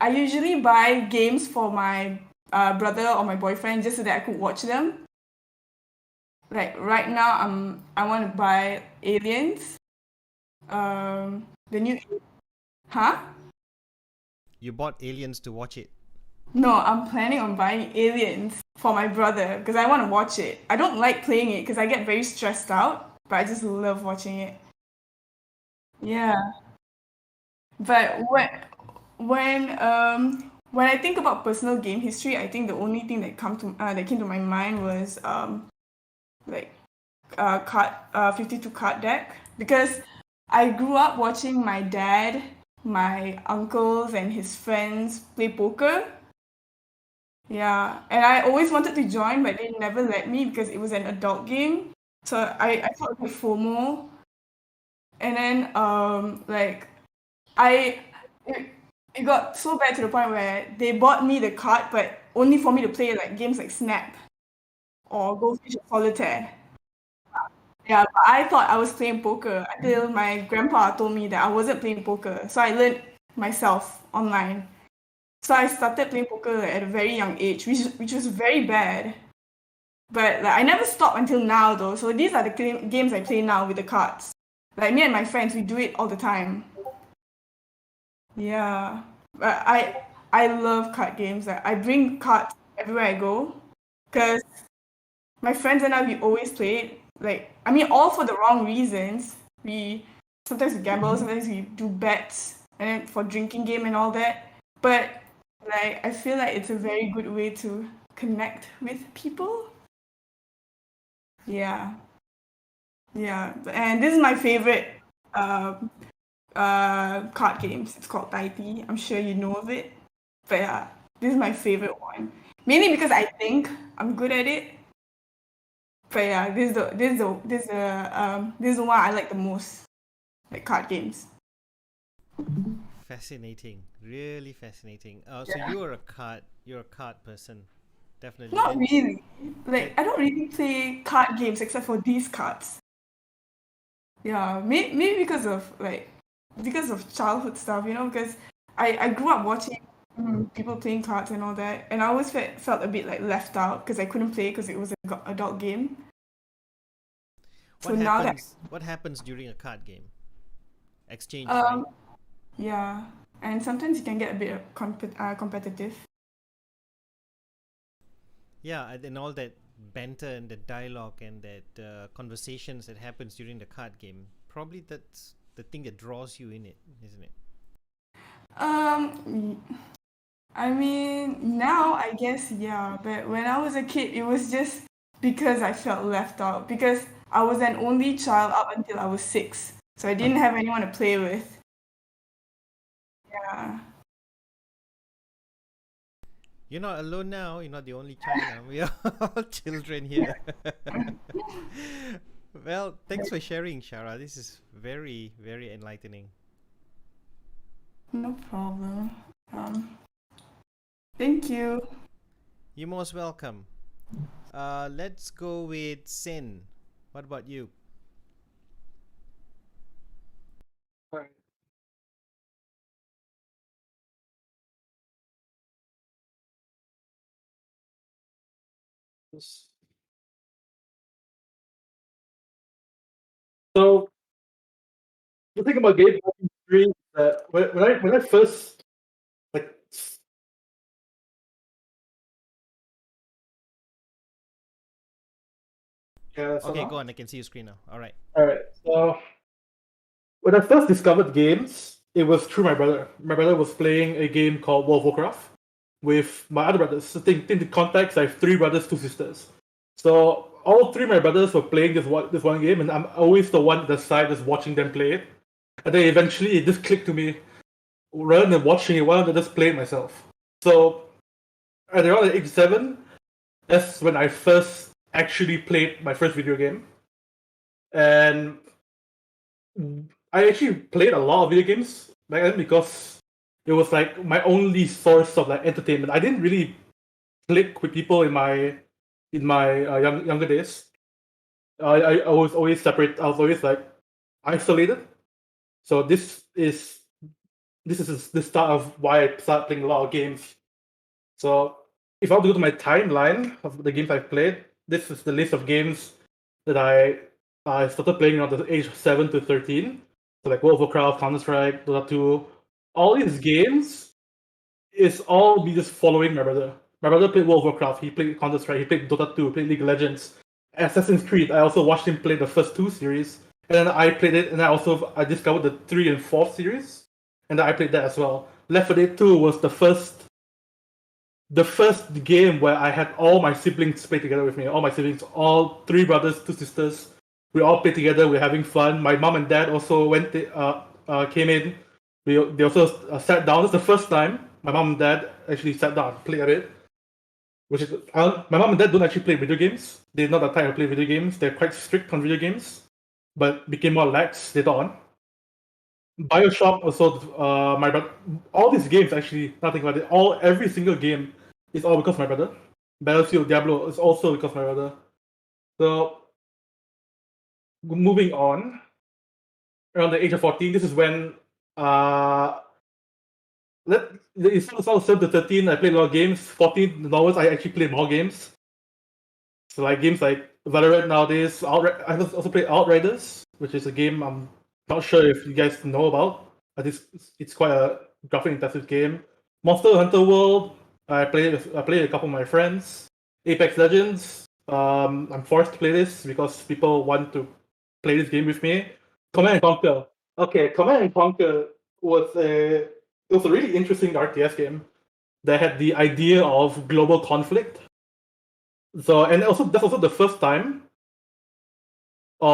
I usually buy games for my brother or my boyfriend just so that I could watch them. Like right now, I want to buy Aliens. The new, huh? You bought Aliens to watch it. No, I'm planning on buying Aliens for my brother because I want to watch it. I don't like playing it because I get very stressed out, but I just love watching it. Yeah, but when I think about personal game history, I think the only thing that came to my mind was like card 52 card deck because I grew up watching my dad, my uncles, and his friends play poker. Yeah, and I always wanted to join, but they never let me because it was an adult game. So I felt a bit FOMO. And then like I it, it got so bad to the point where they bought me the card, but only for me to play like games like Snap or Goldfish or Solitaire. Yeah, but I thought I was playing poker until my grandpa told me that I wasn't playing poker. So I learned myself online. So I started playing poker like, at a very young age, which was very bad. But like I never stopped until now though. So these are the games I play now with the cards. Like me and my friends, we do it all the time. Yeah, but I love card games. Like, I bring cards everywhere I go because my friends and I we always play it. Like I mean, all for the wrong reasons. We sometimes we gamble, sometimes we do bets, and then for drinking game and all that. But like I feel like it's a very good way to connect with people. Yeah, yeah, and this is my favorite um card games. It's called Taiti. I'm sure you know of it. But yeah, this is my favorite one. Mainly because I think I'm good at it. But yeah, this is the one I like the most, like card games. Fascinating, really fascinating. So Yeah. you're a card person, definitely. Not And really. Like and I don't really play card games except for these cards. Yeah, maybe because of childhood stuff, because I grew up watching people playing cards and all that, and I always felt a bit like left out because I couldn't play because it was an adult game. So now that what happens during a card game? Exchange, right? um yeah, and sometimes it can get a bit competitive. Yeah, and all that banter and the dialogue and that conversations that happens during the card game. Probably that's the thing that draws you in it, isn't it? Um, I mean, now I guess yeah, but when I was a kid, it was just because I felt left out because I was an only child up until I was 6, so I didn't have anyone to play with. Yeah. You're not alone now. You're not the only child now. We are all children here. Well, thanks for sharing, Shara. This is very, very enlightening. No problem. Thank you. You're most welcome. Let's go with Sin. What about you? Alright. So the thing about game history is that when I first like yeah, so Okay, now? go on. I can see your screen now. All right. All right. So when I first discovered games, it was through my brother. My brother was playing a game called World of Warcraft with my other brothers. So think the context, I have 3 brothers, 2 sisters. So all 3 of my brothers were playing this one game, and I'm always the one at the side just watching them play it. And then eventually it just clicked to me. Rather than watching it, why don't I just play it myself? So at around age 7, that's when I first actually played my first video game. And I actually played a lot of video games back then because it was like my only source of like entertainment. I didn't really click with people in my younger days. I was always separate. I was always like isolated. So this is the start of why I started playing a lot of games. So if I were to go to my timeline of the games I've played, this is the list of games that I started playing around the age of 7 to 13. So like World of Warcraft, Counter Strike, Dota 2, all these games is all me just following my brother. My brother played World of Warcraft, he played Counter Strike, he played Dota 2, played League of Legends, Assassin's Creed. I also watched him play the first two series, and then I played it, and I discovered the 3 and 4th series, and then I played that as well. Left 4 Dead 2 was the first game where I had all my siblings play together with me. All my siblings, all 3 brothers, 2 sisters. We all played together. We're having fun. My mom and dad also came in. They also sat down. It's the first time my mom and dad actually sat down and played a bit. Which is my mom and dad don't actually play video games. They're not the type to play video games. They're quite strict on video games, but became more lax later on. BioShock also, all these games actually, nothing about it. Every single game is all because of my brother. Battlefield, Diablo is also because of my brother. So, moving on, around the age of 14, this is when it's also 7 to 13. I played a lot of games. 14 onwards, I actually played more games. So like games like Valorant nowadays. I also played Outriders, which is a game I'm not sure if you guys know about. But it's quite a graphic intensive game. Monster Hunter World. I played with a couple of my friends. Apex Legends. I'm forced to play this because people want to play this game with me. Command and Conquer. Okay, Command and Conquer was a really interesting RTS game that had the idea of global conflict. So, and also that's also the first time. That's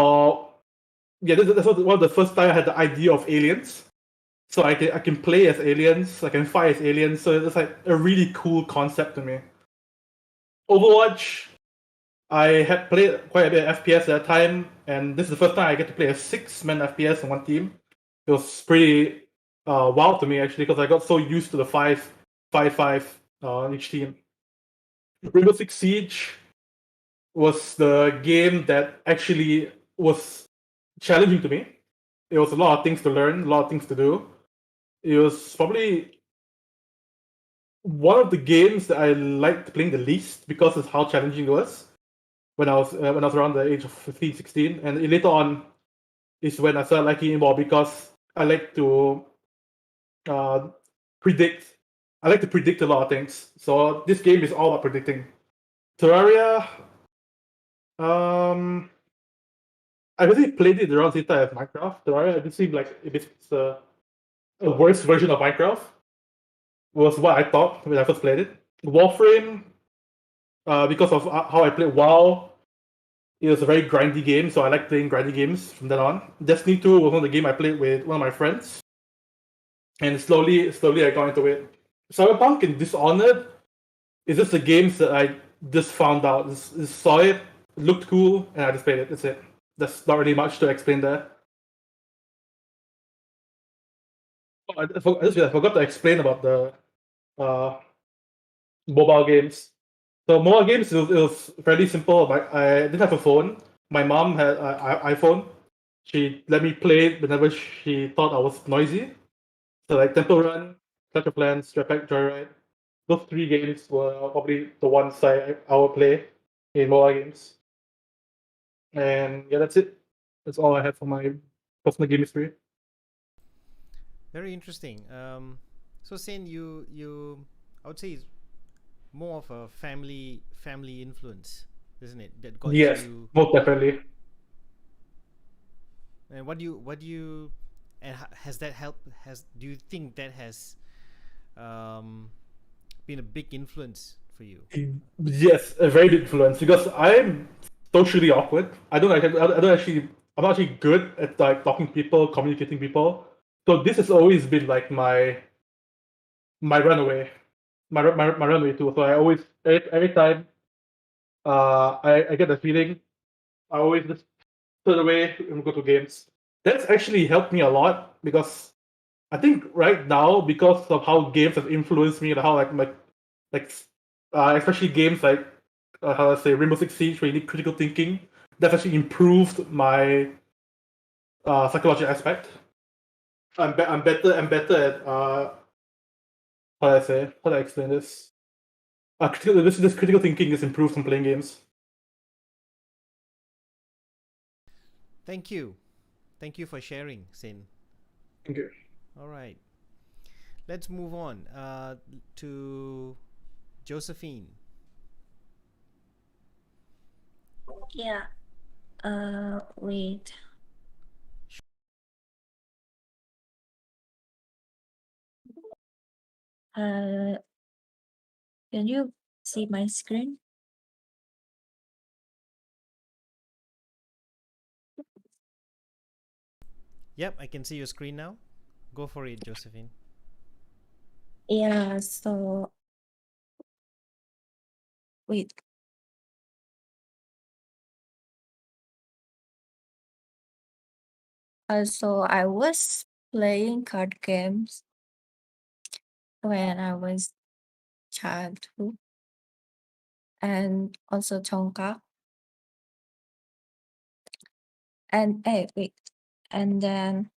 one of the first time I had the idea of aliens. So I can play as aliens, I can fight as aliens. So it's like a really cool concept to me. Overwatch, I had played quite a bit of FPS at that time, and this is the first time I get to play a 6-man FPS on one team. It was pretty wild to me actually because I got so used to the 5-5 on each team. Rainbow Six Siege was the game that actually was challenging to me. It was a lot of things to learn, a lot of things to do. It was probably one of the games that I liked playing the least because of how challenging it was when I was around the age of 15, 16. And later on is when I started liking it more because I like to predict. I like to predict a lot of things. So this game is all about predicting. Terraria, I basically played it around the same time as Minecraft. Terraria, it seemed like it's a worse version of Minecraft. Was what I thought when I first played it. Warframe, because of how I played WoW, it was a very grindy game, so I like playing grindy games from then on. Destiny 2 was one of the game I played with one of my friends, and slowly I got into it. Cyberpunk and Dishonored is just the games that I just found out, just saw it, looked cool, and I just played it. That's it. There's not really much to explain there. I forgot to explain about the mobile games. So mobile games, it was fairly simple. I didn't have a phone. My mom had an iPhone. She let me play it whenever she thought I was noisy. So like Temple Run, Clash of Clans, Jetpack Joyride. Those 3 games were probably the ones I would play in mobile games. And yeah, that's it. That's all I have for my personal game history. Very interesting. So Sen, you I would say is more of a family influence, isn't it? That got Yes, you. most definitely. And what do you and has that helped? Do you think that has been a big influence for you? Yes, a very big influence because I'm socially awkward. I don't actually. I'm not actually good at like talking to people, communicating people. So this has always been like my runaway, my runaway too. So I always every time I get the feeling, I always just turn away and go to games. that's actually helped me a lot because I think right now, because of how games have influenced me and how like especially games like how I say Rainbow Six Siege, where you need critical thinking, that's actually improved my psychological aspect. I'm better at how do I explain this? This critical thinking is improved from playing games. Thank you. Thank you for sharing, Sin. Thank you. All right. Let's move on to Josephine. Yeah. Wait. Can you see my screen? Yep, I can see your screen now. Go for it, Josephine. Yeah, so wait. So I was playing card games when I was childhood and also Tonka. And wait. And then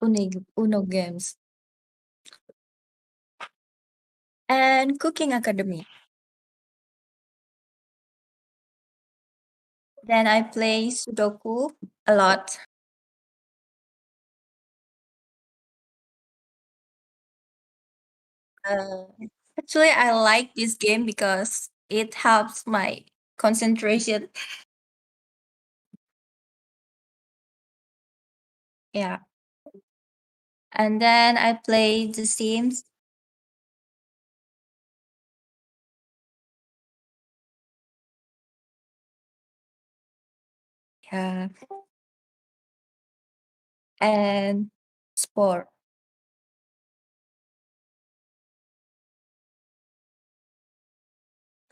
Uno games and Cooking Academy. Then I play Sudoku a lot. Uh, Actually, I like this game because it helps my concentration. Yeah. And then I play The Sims. Yeah. And sport.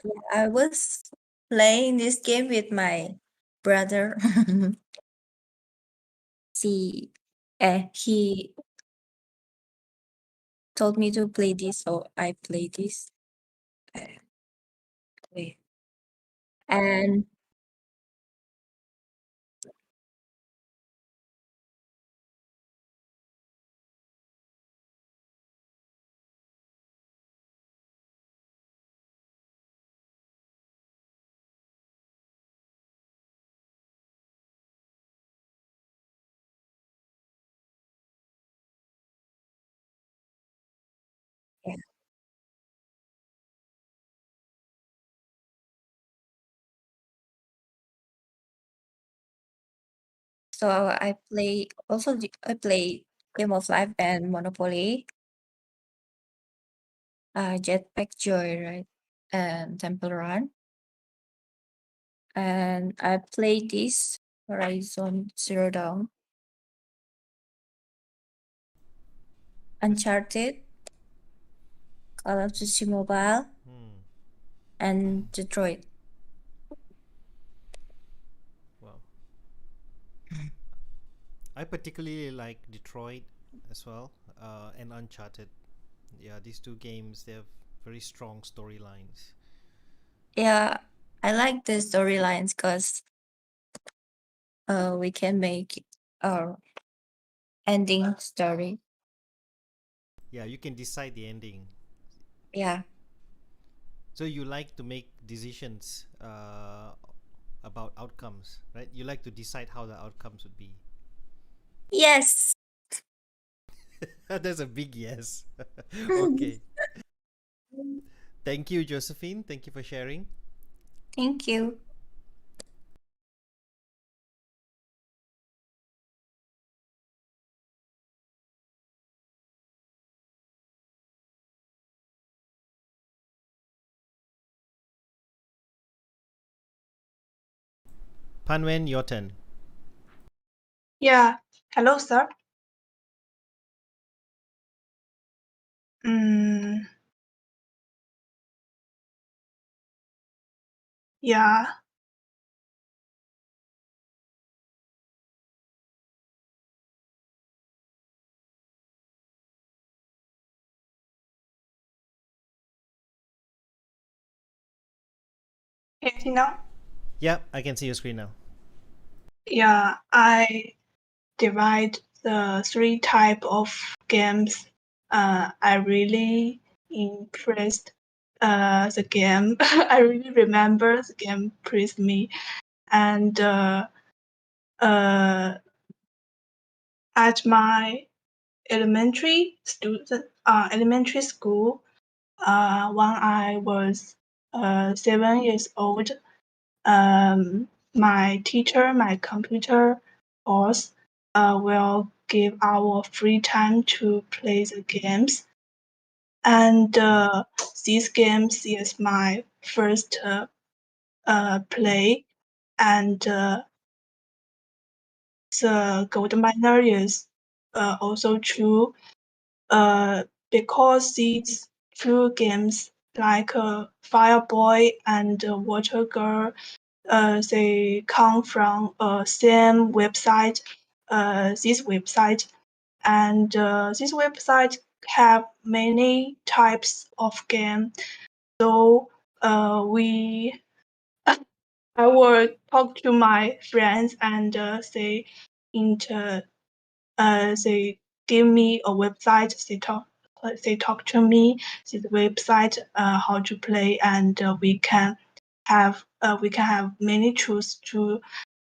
Yeah, I was playing this game with my brother. He told me to play this, so I play this. Uh, wait. And yeah, so I play Game of Life and Monopoly, Jetpack Joyride, and Temple Run. And I played this Horizon Zero Dawn, Uncharted, Call of Duty Mobile, Hmm. and Detroit. Well, I particularly like Detroit as well, and Uncharted. Yeah, these two games, they have very strong storylines. Yeah, I like the storylines because we can make our ending story. Yeah, you can decide the ending. Yeah. So you like to make decisions about outcomes, right? You like to decide how the outcomes would be. Yes. That's a big yes. Okay. Thank you, Josephine. Thank you for sharing. Thank you. Panwen, your turn. Yeah. Hello, sir. Mm, yeah. Can you see now? Yeah, I can see your screen now. Yeah, I divide the 3 type of games. I really impressed the game. I really remember the game impressed me. And at my elementary school, when I was 7 years old, my teacher, my computer boss, will give our free time to play the games. And these games is my first play. And the gold miner is also true. Because these two games like Fireboy and Water Girl, they come from same website, this website, and this website have many types of game. So we, I will talk to my friends and they they give me a website. They talk to me. This website how to play, and we can have many choose to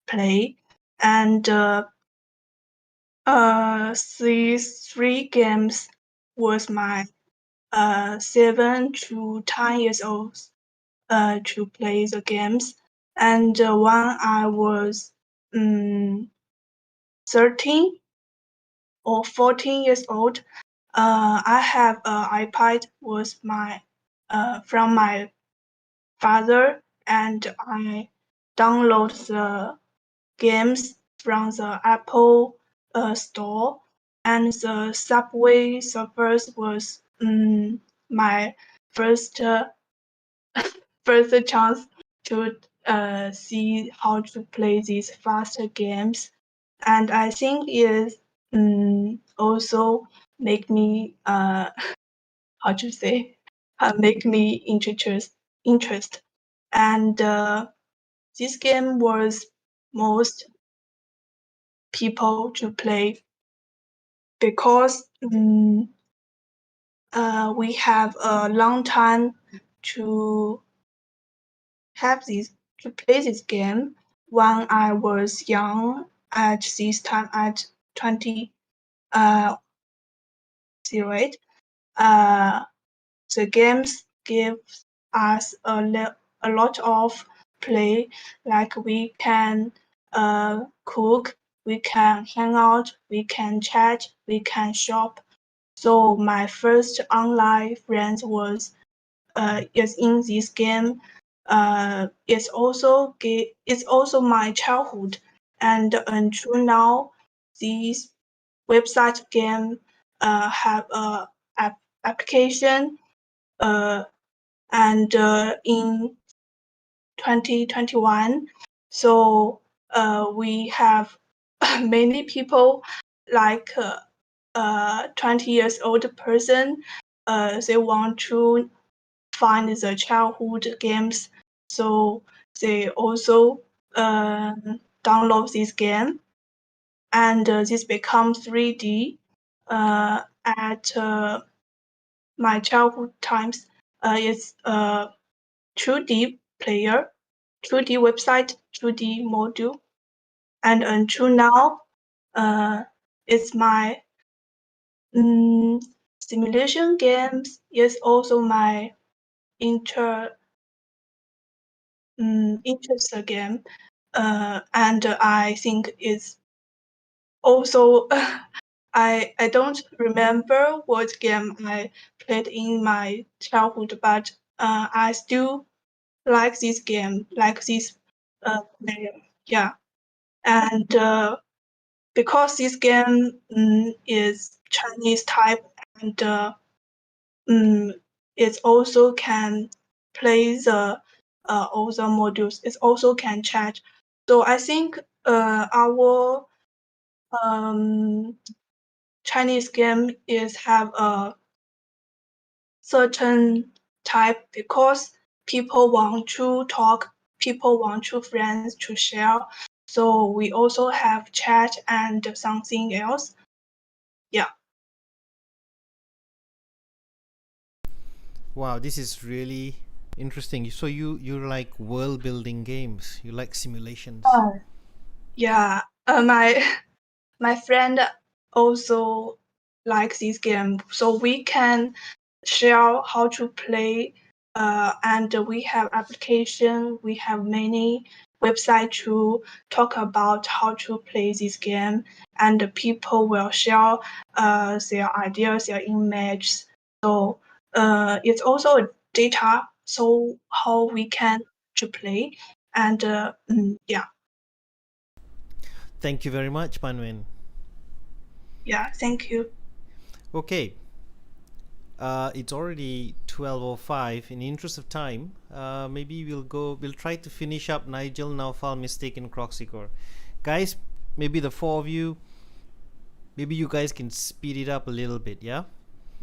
play. And these 3 games was my 7 to 10 years old to play the games. And when I was 13 or 14 years old, I have an iPad was my from my father, and I download the games from the Apple store, and the Subway Surfers was my first first chance to see how to play these faster games. And I think it also make me how to say make me interest. And this game was most people to play because we have a long time to to play this game. When I was young at this time at 2008, the games give us a lot of play. Like we can cook, we can hang out, we can chat, we can shop. So my first online friends was is in this game. It's also my childhood, and until now, this website game have a application, and in 2021, so we have many people like 20 years old person. They want to find the childhood games, so they also download this game, and this becomes 3D at my childhood times. It's a 2D player, 2D website, 2D module, and until now, it's my simulation games is also my interest game, and I think it's also I don't remember what game I played in my childhood, but I still like this game, like this player. Yeah, and because this game is Chinese type, and it also can play the all the modules. It also can chat. So I think our Chinese game is have a certain type because people want to talk people want two friends to share. So we also have chat and something else. Yeah. Wow, this is really interesting. So you like world building games. You like simulations. Yeah. My friend also likes this game, so we can share how to play. And we have application. We have many websites to talk about how to play this game, and the people will share their ideas, their images. So it's also a data. So how we can to play, and yeah. Thank you very much, Manwin. Yeah, thank you. Okay. It's already 12:05. In the interest of time, maybe we'll try to finish up Nigel, Naufal, Mistake, and Croxicor. Guys, maybe the four of you, maybe you guys can speed it up a little bit, yeah?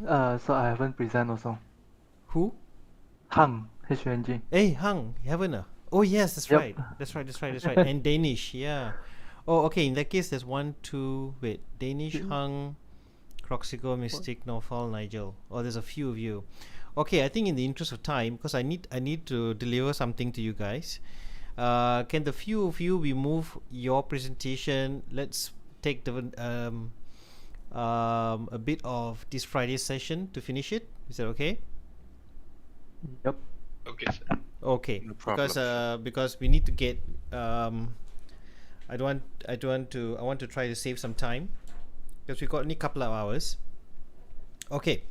So I haven't present also. Who? Hung, H-U-N-G. Hey, Hung, you haven't? Oh, yes, that's Yep. right. That's right. And Danish, yeah. Oh, okay, in that case, there's Danish, Hung, Croxico, Mystic, Naufal, Nigel. Oh, there's a few of you. Okay, I think in the interest of time, because I need to deliver something to you guys. Can the few of you we move your presentation? Let's take the a bit of this Friday session to finish it. Is that okay? Yep. Okay, sir. Okay. No problem. Because we need to get I want to try to save some time because we've got only a couple of hours. Okay.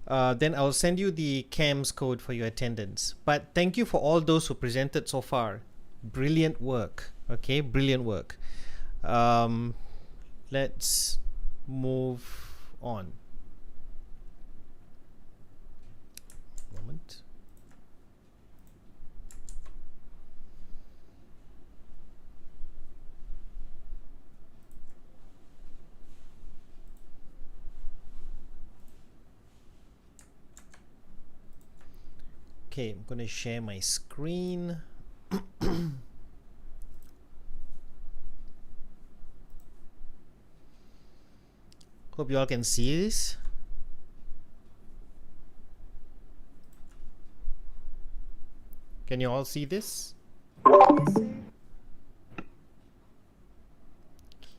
Then I'll send you the CAMS code for your attendance. But thank you for all those who presented so far. Brilliant work. Okay, brilliant work. Let's move on. Moment. Okay, I'm going to share my screen. Hope you all can see this. Can you all see this? Yes, sir.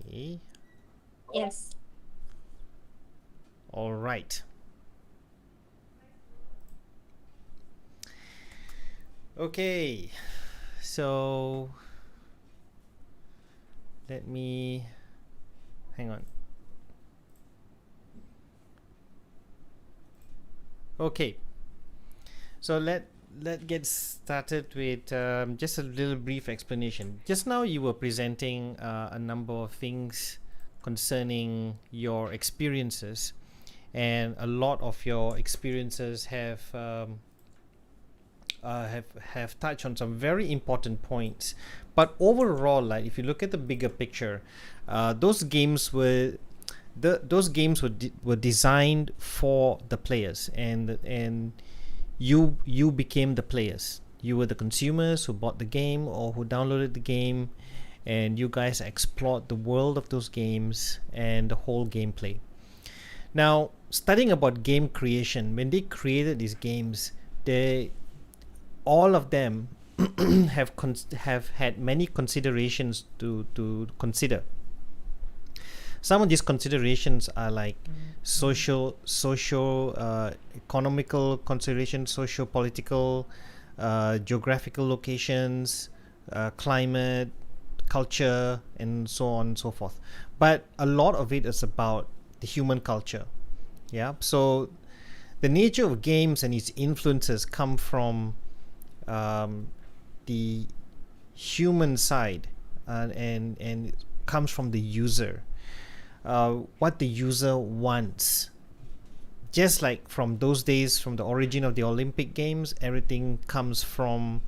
Okay. Yes. All right. Okay, so let me hang on. Okay, so let get started with just a little brief explanation. Just now you were presenting a number of things concerning your experiences, and a lot of your experiences have touched on some very important points. But overall, like if you look at the bigger picture, those games were designed for the players, and you became the players. You were the consumers who bought the game or who downloaded the game, and you guys explored the world of those games and the whole gameplay. Now, studying about game creation, when they created these games, all of them have had many considerations to consider. Some of these considerations are like social, economical considerations, socio-political, geographical locations, climate, culture, and so on and so forth. But a lot of it is about the human culture. Yeah. So the nature of games and its influences come from the human side, and comes from the user. What the user wants. Just like from those days, from the origin of the Olympic Games, everything comes from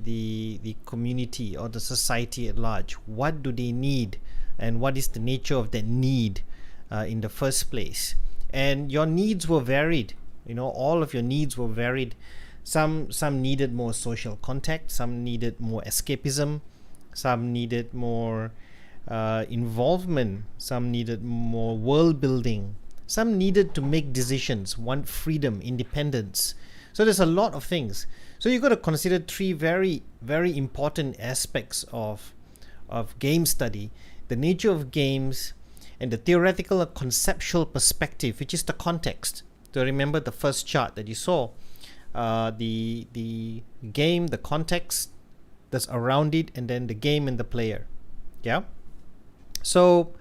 the community or the society at large. What do they need, and what is the nature of that need in the first place? And your needs were varied. All of your needs were varied. Some needed more social contact, some needed more escapism, some needed more involvement, some needed more world building, some needed to make decisions, want freedom, independence. So there's a lot of things. So you've got to consider three very, very important aspects of game study: the nature of games, and the theoretical and conceptual perspective, which is the context. So remember the first chart that you saw, the game, the context that's around it, and then the game and the player. Yeah. So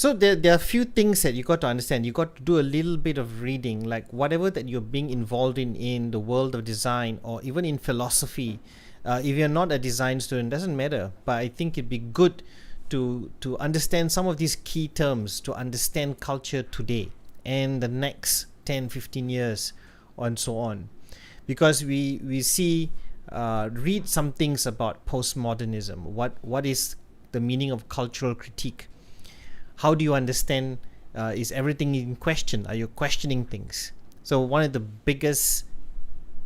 there are a few things that you got to understand. You got to do a little bit of reading, like whatever that you're being involved in the world of design, or even in philosophy. If you're not a design student, doesn't matter. But I think it'd be good to understand some of these key terms, to understand culture today and the next 10, 15 years, and so on. Because we see, read some things about postmodernism. What is the meaning of cultural critique? How do you understand, is everything in question? Are you questioning things? So one of the biggest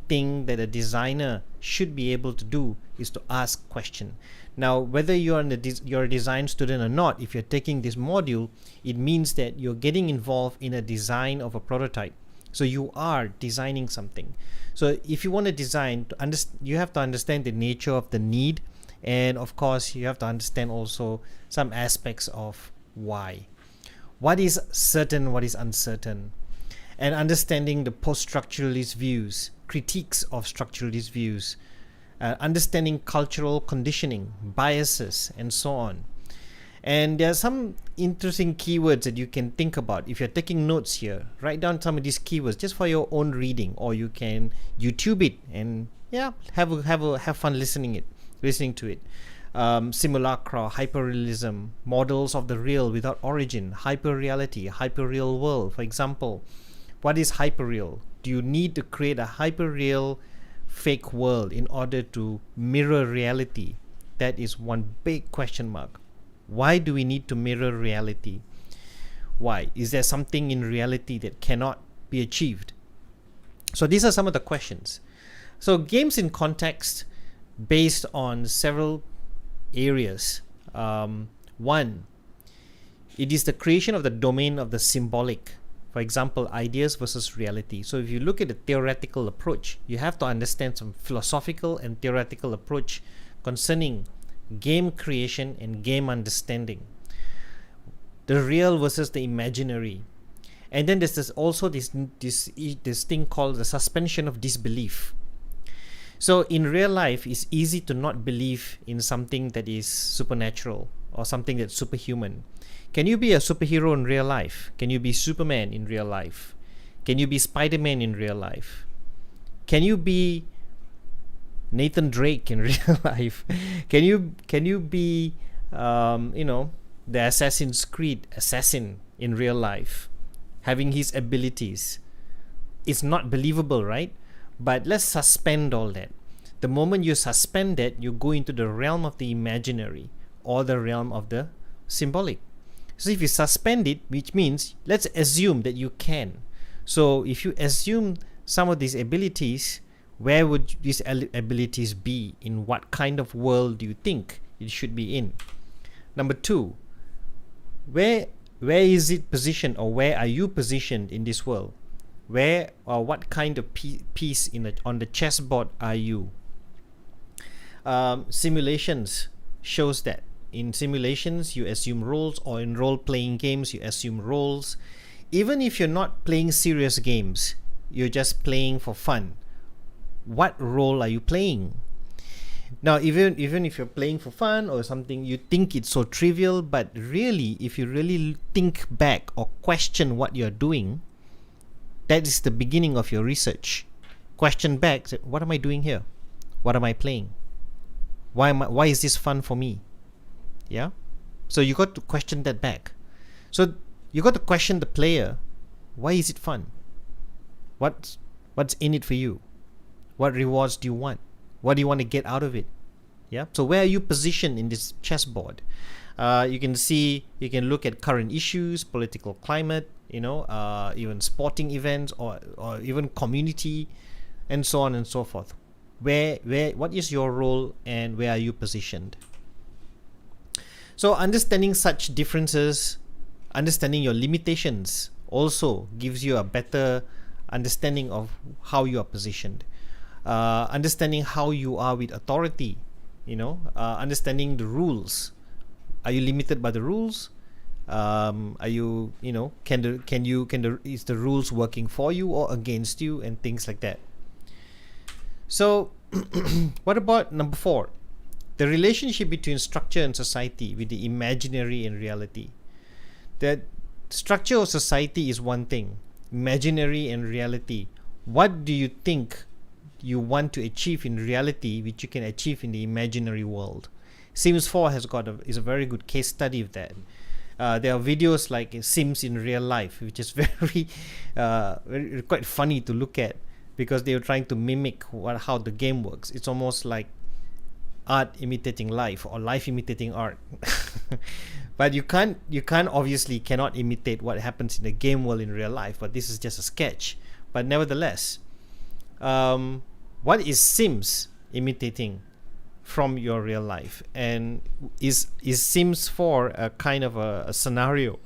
thing that a designer should be able to do is to ask question. Now, whether you're a design student or not, if you're taking this module, it means that you're getting involved in a design of a prototype. So you are designing something. So if you want to design, you have to understand the nature of the need, and of course you have to understand also some aspects of why. What is certain, what is uncertain, and understanding the post-structuralist views, critiques of structuralist views, understanding cultural conditioning, biases, and so on. And there are some interesting keywords that you can think about. If you're taking notes here, write down some of these keywords just for your own reading, or you can YouTube it and have fun listening to it. Simulacra, hyperrealism, models of the real without origin, hyperreality, hyperreal world. For example, what is hyperreal? Do you need to create a hyperreal fake world in order to mirror reality? That is one big question mark. Why do we need to mirror reality? Why? Is there something in reality that cannot be achieved? So these are some of the questions. So games in context, based on several areas. One, it is the creation of the domain of the symbolic. For example, ideas versus reality. So if you look at the theoretical approach, you have to understand some philosophical and theoretical approach concerning game creation and game understanding. The real versus the imaginary. And then there's also this thing called the suspension of disbelief. So in real life, it's easy to not believe in something that is supernatural or something that's superhuman. Can you be a superhero in real life? Can you be Superman in real life? Can you be Spider-Man in real life? Can you be Nathan Drake in real life? Can you be the Assassin's Creed assassin in real life, having his abilities? It's not believable, right? But let's suspend all that. The moment you suspend that, you go into the realm of the imaginary or the realm of the symbolic. So if you suspend it, which means let's assume that you can. So if you assume some of these abilities, where would these abilities be? In what kind of world do you think it should be in? Number two, where is it positioned, or where are you positioned in this world? Where or what kind of piece on the chessboard are you? Simulations shows that. In simulations, you assume roles, or in role-playing games, you assume roles. Even if you're not playing serious games, you're just playing for fun. What role are you playing? Now, even if you're playing for fun or something, you think it's so trivial, but really, if you really think back or question what you're doing, that is the beginning of your research. Question back, say, what am I doing here? What am I playing? Why is this fun for me? Yeah? So you got to question that back. So you got to question the player. Why is it fun? What's in it for you? What rewards do you want? What do you want to get out of it? Yeah. So where are you positioned in this chessboard? You can see, you can look at current issues, political climate, even sporting events, or even community, and so on and so forth. What is your role, and where are you positioned? So understanding such differences, understanding your limitations, also gives you a better understanding of how you are positioned. Understanding how you are with authority, understanding the rules. Are you limited by the rules? Are you, is the rules working for you or against you, and things like that. So what about number 4? The relationship between structure and society, with the imaginary and reality. That structure of society is one thing, imaginary and reality. What do you think you want to achieve in reality, which you can achieve in the imaginary world? Sims 4 is a very good case study of that. There are videos like Sims in real life, which is very quite funny to look at, because they are trying to mimic how the game works. It's almost like art imitating life, or life imitating art. But you obviously cannot imitate what happens in the game world in real life, but this is just a sketch. But nevertheless, what is Sims imitating from your real life? And is Sims 4 a kind of a scenario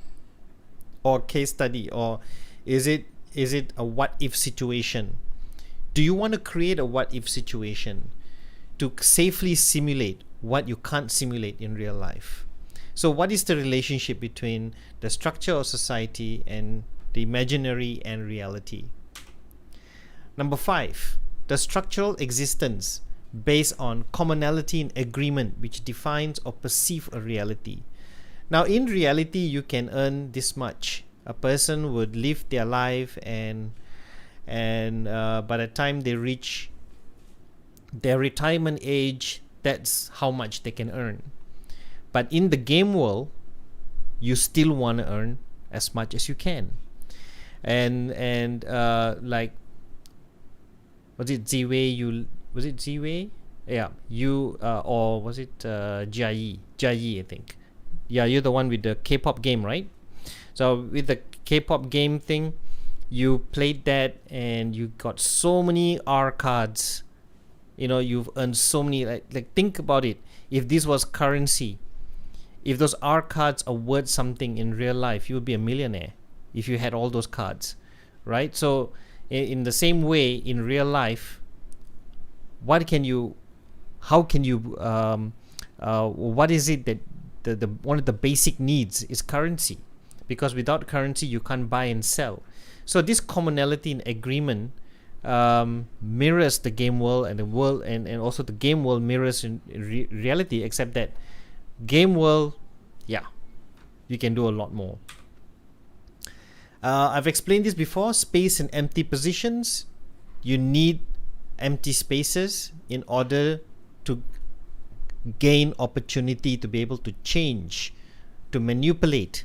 or case study, or is it a what if situation? Do you want to create a what if situation to safely simulate what you can't simulate in real life? So what is the relationship between the structure of society and the imaginary and reality? Number 5, the structural existence based on commonality and agreement, which defines or perceive a reality. Now, in reality, you can earn this much. A person would live their life, and by the time they reach their retirement age, that's how much they can earn. But in the game world, you still want to earn as much as you can. And like, was it Ziwei? Yeah, you or was it Jiayi, I think. Yeah, you're the one with the K-pop game, right? So with the K-pop game thing, you played that and you got so many R cards. You've earned so many, like think about it. If this was currency, if those R cards are worth something in real life, you would be a millionaire if you had all those cards, right? So in the same way, in real life, what is it that the one of the basic needs is currency, because without currency you can't buy and sell. So this commonality and agreement mirrors the game world, and the world, and also the game world mirrors in reality, except that game world, you can do a lot more. I've explained this before. Space and empty positions. You need empty spaces in order to gain opportunity, to be able to change, to manipulate,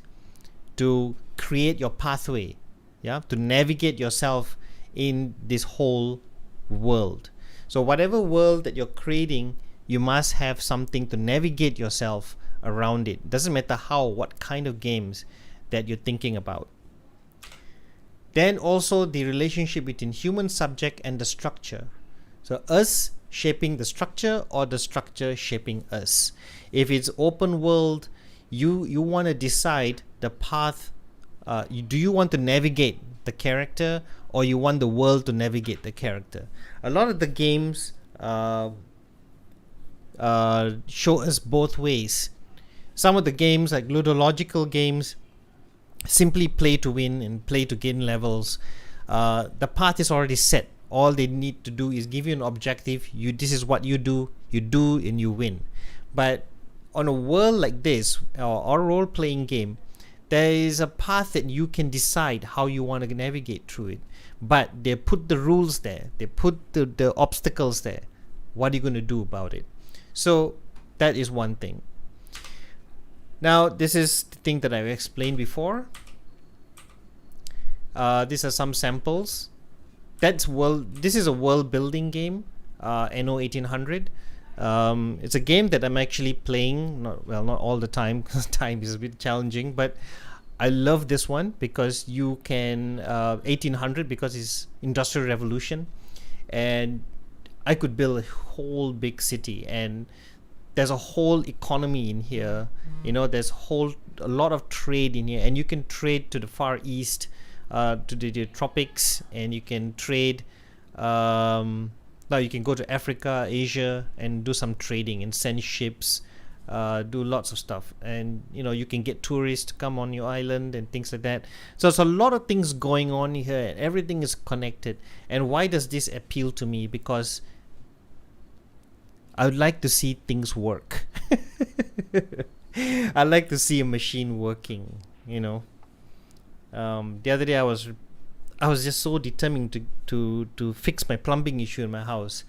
to create your pathway, to navigate yourself in this whole world. So whatever world that you're creating, you must have something to navigate yourself around it. Doesn't matter what kind of games that you're thinking about. Then also the relationship between human subject and the structure. So us shaping the structure, or the structure shaping us. If it's open world, you want to decide the path. Do you want to navigate the character, or you want the world to navigate the character? A lot of the games show us both ways. Some of the games, like ludological games, simply play to win and play to gain levels. The path is already set. All they need to do is give you an objective. This is what you do and you win. But on a world like this, or role-playing game, there is a path that you can decide how you want to navigate through it. But they put the rules there. They put the obstacles there. What are you going to do about it? So that is one thing. Now, this is the thing that I've explained before. These are some samples. This is a world building game, NO 1800. It's a game that I'm actually playing, not all the time, because time is a bit challenging, but I love this one because you can 1800, because it's Industrial Revolution, and I could build a whole big city, and there's a whole economy in here. There's a lot of trade in here, and you can trade to the Far East, to the tropics, and you can trade. Now you can go to Africa, Asia, and do some trading and send ships, do lots of stuff, and you can get tourists to come on your island and things like that. So it's a lot of things going on here, and everything is connected. And why does this appeal to me? Because I would like to see things work. I like to see a machine working. The other day I was just so determined to fix my plumbing issue in my house,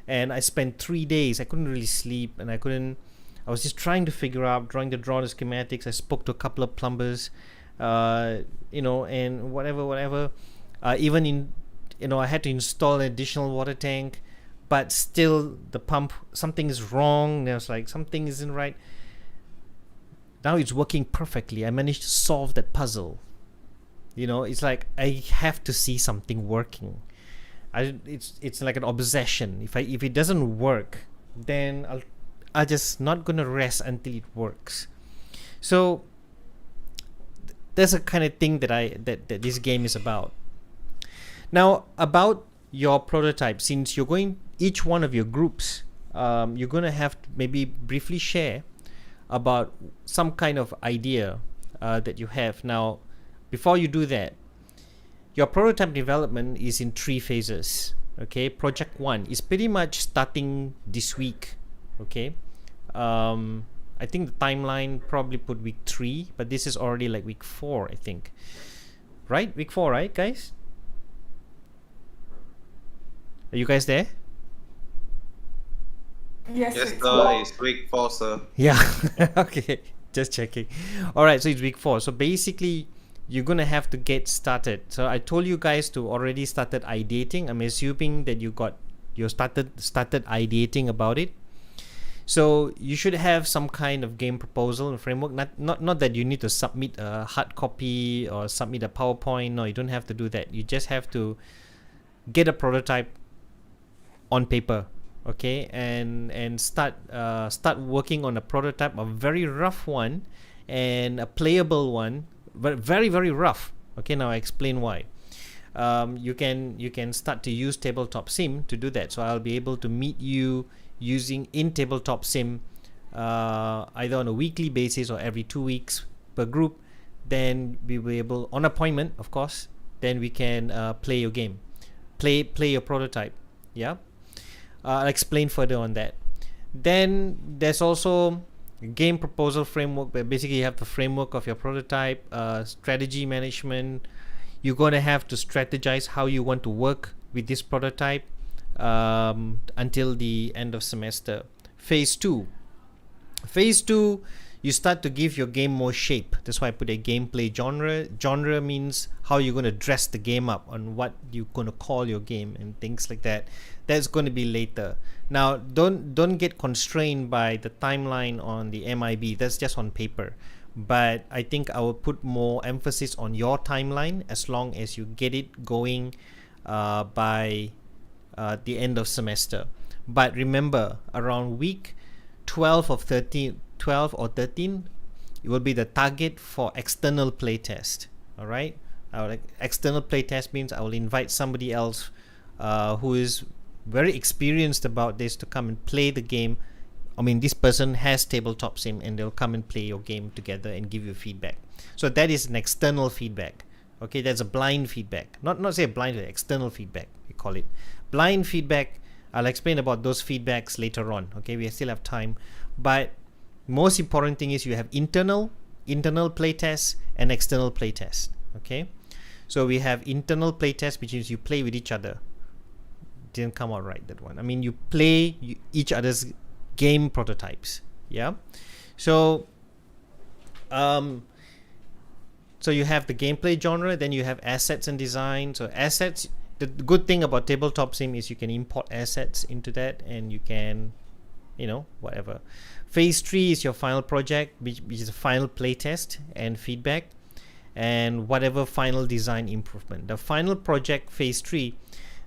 and I spent 3 days. I couldn't really sleep, and I was just trying to figure out, trying to draw the schematics. I spoke to a couple of plumbers, and whatever. Even I had to install an additional water tank, but still the pump, something is wrong. There's like something isn't right. Now it's working perfectly. I managed to solve that puzzle. It's like I have to see something working. It's like an obsession. If it doesn't work, then I'll just not gonna rest until it works. So that's a kind of thing that this game is about. Now, about your prototype, since you're going each one of your groups, you're gonna have to maybe briefly share about some kind of idea that you have. Now, before you do that, your prototype development is in 3 phases. Okay, project 1 is pretty much starting this week. Okay, I think the timeline probably put week 3, but this is already like week 4, I think. Right, week 4, right, guys? Are you guys there? Yes, Yes, it's sir. It's week 4, sir. Yeah. Okay, just checking. All right, so it's week 4. So basically, you're gonna have to get started. So I told you guys to already started ideating. I'm assuming that you started ideating about it. So you should have some kind of game proposal and framework. Not that you need to submit a hard copy or submit a PowerPoint. No, you don't have to do that. You just have to get a prototype on paper, okay, and start working on a prototype, a very rough one and a playable one, but very, very rough. Okay, now I explain why. You can start to use Tabletop Sim to do that. So I'll be able to meet you using in Tabletop Sim, either on a weekly basis or every 2 weeks per group. Then we will be able, on appointment, of course, then we can play your game, play your prototype. Yeah, I'll explain further on that. Then there's also game proposal framework, where basically you have the framework of your prototype, strategy management. You're going to have to strategize how you want to work with this prototype until the end of semester. Phase 2, you start to give your game more shape. That's why I put a gameplay genre means how you're going to dress the game up, on what you're going to call your game and things like that. That's going to be later. Now, don't get constrained by the timeline on the MIB. That's just on paper. But I think I will put more emphasis on your timeline, as long as you get it going by the end of semester. But remember, around week 12 or 13, it will be the target for external playtest. All right. External playtest means I will invite somebody else who is very experienced about this to come and play the game. I mean, this person has Tabletop Sim, and they'll come and play your game together and give you feedback. So that is an external feedback. Okay, that's a blind feedback. Not say blind, external feedback, we call it. Blind feedback, I'll explain about those feedbacks later on. Okay, we still have time. But most important thing is you have internal playtest and external playtest. Okay, so we have internal playtest, which is you play with each other. Didn't come out right, that one. I mean, you play each other's game prototypes. Yeah, so so you have the gameplay genre, then you have assets and design. So assets, the good thing about Tabletop Sim is you can import assets into that, and you can whatever. Phase 3 is your final project, which is a final playtest and feedback, and whatever final design improvement. The final project, phase 3,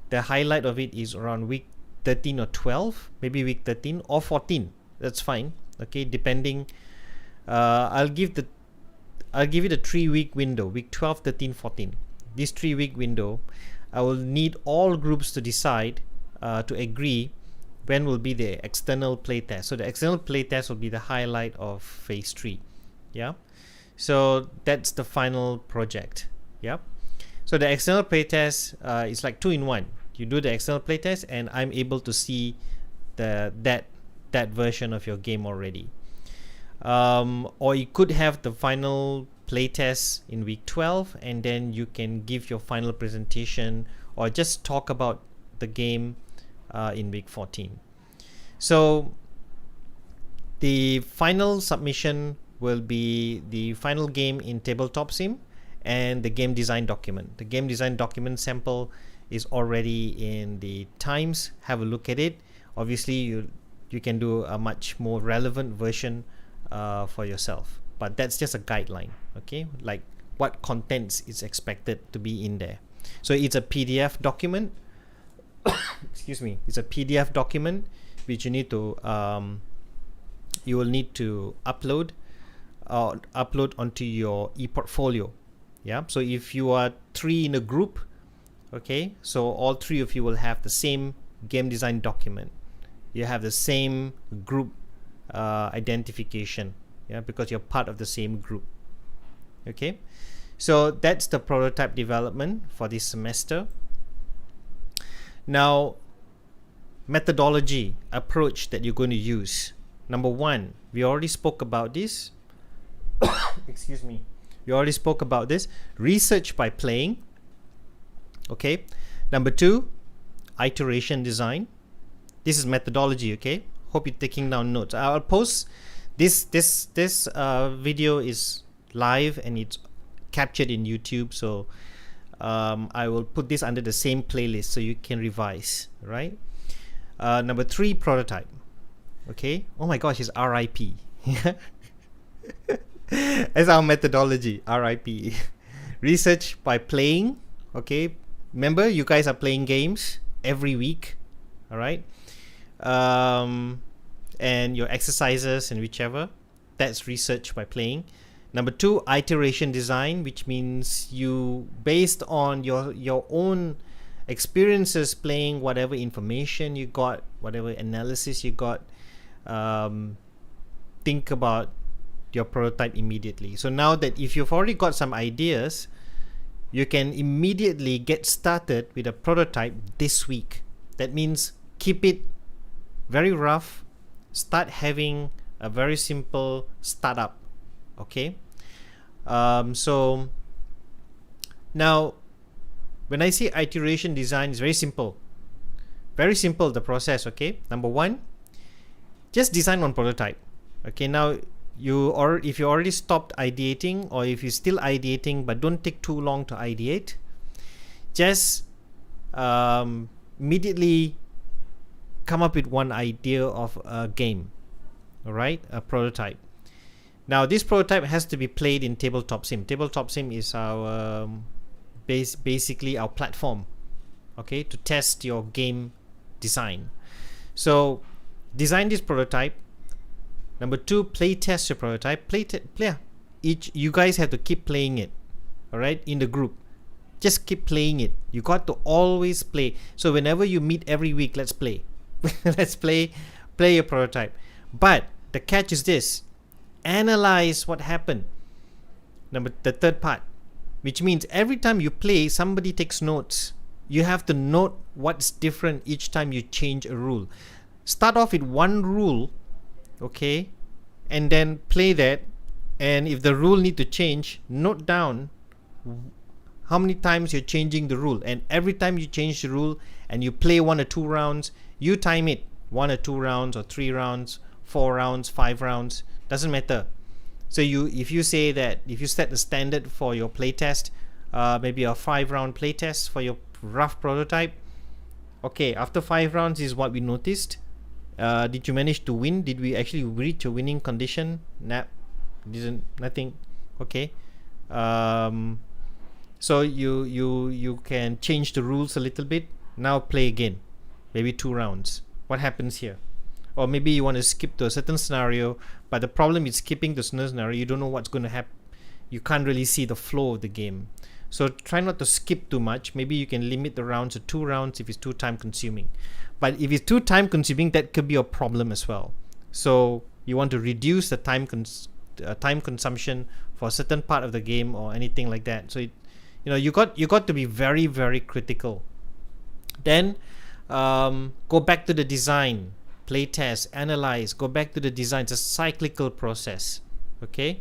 the highlight of it is around week 13 or 12, maybe week 13 or 14. That's fine. Okay, depending. I'll give it a 3-week window, week 12, 13, 14. This 3-week window, I will need all groups to decide, to agree when will be the external playtest. So the external playtest will be the highlight of phase 3. Yeah. So that's the final project. Yeah. So the external playtest is like 2-in-1. You do the external playtest, and I'm able to see that version of your game already. Or you could have the final playtest in week 12, and then you can give your final presentation or just talk about the game in week 14. So the final submission will be the final game in tabletop sim and the game design document. The game design document sample is already in the Times. Have a look at it. Obviously you can do a much more relevant version for yourself, but that's just a guideline. Okay, like what contents is expected to be in there. So it's a PDF document. Excuse me, it's a PDF document which you need to you will need to upload onto your ePortfolio. Yeah, so if you are 3 in a group, okay, so all 3 of you will have the same game design document. You have the same group identification, yeah, because you're part of the same group. Okay, so that's the prototype development for this semester. Now, methodology, approach that you're going to use. Number 1, we already spoke about this. Excuse me. We already spoke about this. Research by playing. Okay. Number 2, iteration design. This is methodology. Okay. Hope you're taking down notes. I'll post this video is live and it's captured in YouTube. So I will put this under the same playlist so you can revise. Right. Number 3, prototype. Okay. Oh my gosh, it's RIP. As our methodology, RIP. Research by playing. Okay, remember you guys are playing games every week. All right, and your exercises and whichever, that's research by playing. Number 2, iteration design, which means you, based on your own experiences playing, whatever information you got, whatever analysis you got, think about your prototype immediately. So now that if you've already got some ideas, you can immediately get started with a prototype this week. That means keep it very rough, start having a very simple startup. Okay, so now when I say iteration design, is very simple, the process. Okay, number 1, just design one prototype. Okay, now if you already stopped ideating, or if you're still ideating but don't take too long to ideate, just immediately come up with one idea of a game. All right, a prototype. Now this prototype has to be played in tabletop sim. Tabletop sim is our basically our platform, okay, to test your game design. So design this prototype. Number 2, play test your prototype. You guys have to keep playing it. All right, in the group, just keep playing it. You got to always play. So whenever you meet every week, let's play. Let's play your prototype. But the catch is this: analyze what happened. The 3rd part, which means every time you play, somebody takes notes. You have to note what's different each time you change a rule. Start off with one rule, okay, and then play that, and if the rule need to change, note down how many times you're changing the rule, and every time you change the rule and you play 1 or 2 rounds, you time it, 1 or 2 rounds or 3 rounds, 4 rounds, 5 rounds, doesn't matter. So if you say that, if you set the standard for your playtest, maybe a 5-round playtest for your rough prototype, okay, after 5 rounds is what we noticed, Did you manage to win? Did we actually reach a winning condition? Nah, nothing. Okay. So you can change the rules a little bit. Now play again, maybe 2 rounds. What happens here? Or maybe you want to skip to a certain scenario, but the problem is skipping the scenario. You don't know what's going to happen. You can't really see the flow of the game. So try not to skip too much. Maybe you can limit the rounds to 2 rounds if it's too time consuming. But if it's too time consuming, that could be a problem as well. So you want to reduce the time consumption for a certain part of the game or anything like that. So you got to be very, very critical. Then go back to the design, play test, analyze, go back to the design. It's a cyclical process. Okay,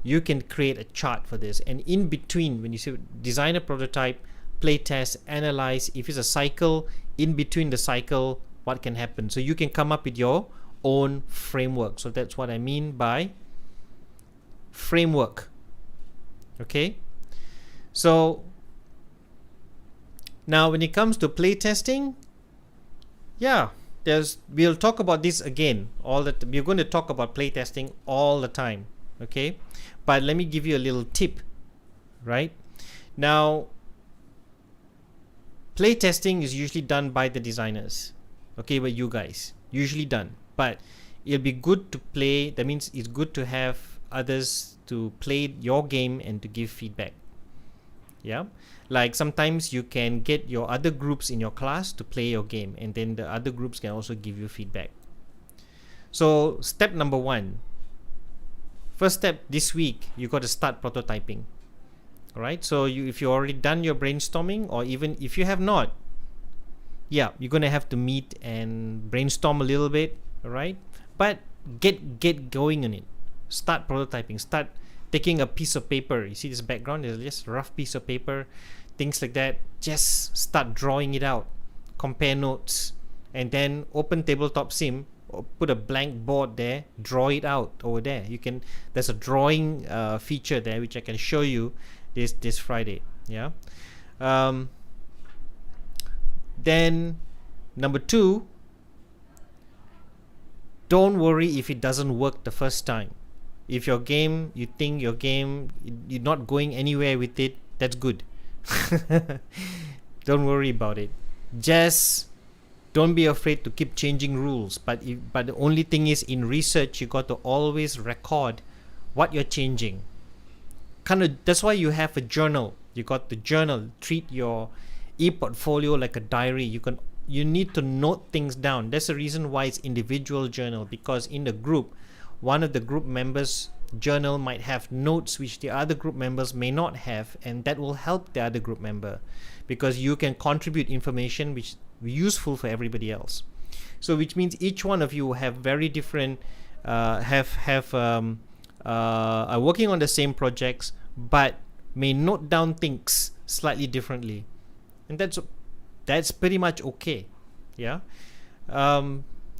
you can create a chart for this, and in between, when you say design a prototype, play test, analyze, if it's a cycle, in between the cycle, what can happen? So you can come up with your own framework. So that's what I mean by framework. Okay, so now when it comes to play testing, yeah, we'll talk about this again. We're going to talk about play testing all the time. Okay, but let me give you a little tip. Right now, play testing is usually done by the designers. Okay, by you guys, usually done. But it'll be good to play. That means it's good to have others to play your game and to give feedback. Yeah, like sometimes you can get your other groups in your class to play your game, and then the other groups can also give you feedback. So step number 1, first step this week, you got to start prototyping. All right, so if you already done your brainstorming, or even if you have not, yeah, you're gonna have to meet and brainstorm a little bit. All right, but get going on it. Start prototyping. Start taking a piece of paper. You see this background? There's just a rough piece of paper, things like that. Just start drawing it out. Compare notes, and then open Tabletop Sim. Put a blank board there. Draw it out over there. There's a drawing feature there which I can show you this Friday. Yeah. Then number 2. Don't worry if it doesn't work the first time. If you think your game, you're not going anywhere with it, that's good. Don't worry about it. Just don't be afraid to keep changing rules. But the only thing is, in research, you got to always record what you're changing. That's why you have a journal. You got to journal. Treat your e-portfolio like a diary. You need to note things down. That's the reason why it's individual journal, because in the group, one of the group members' journal might have notes which the other group members may not have, and that will help the other group member, because you can contribute information which is useful for everybody else. So which means each one of you have very different are working on the same projects, but may note down things slightly differently, and that's pretty much okay. Yeah.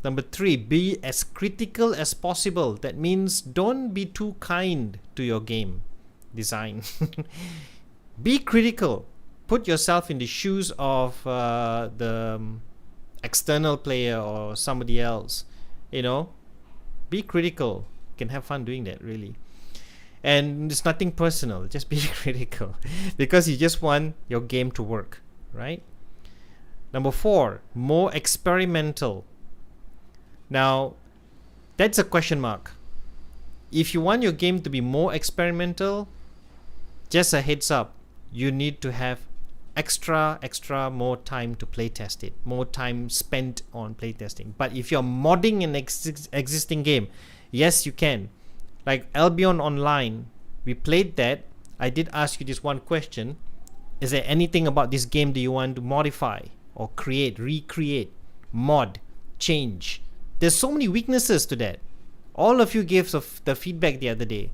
Number 3, be as critical as possible. That means don't be too kind to your game design. Be critical. Put yourself in the shoes of the external player or somebody else. Be critical. You can have fun doing that, really. And it's nothing personal. Just be critical, because you just want your game to work, right? Number 4, more experimental. Now, that's a question mark. If you want your game to be more experimental, just a heads up, you need to have extra more time to play test it, more time spent on play testing. But if you're modding an existing game, yes, you can. Like Albion Online, we played that. I did ask you this one question: is there anything about this game that you want to modify or create, recreate, mod, change? There's so many weaknesses to that. All of you gave the feedback the other day.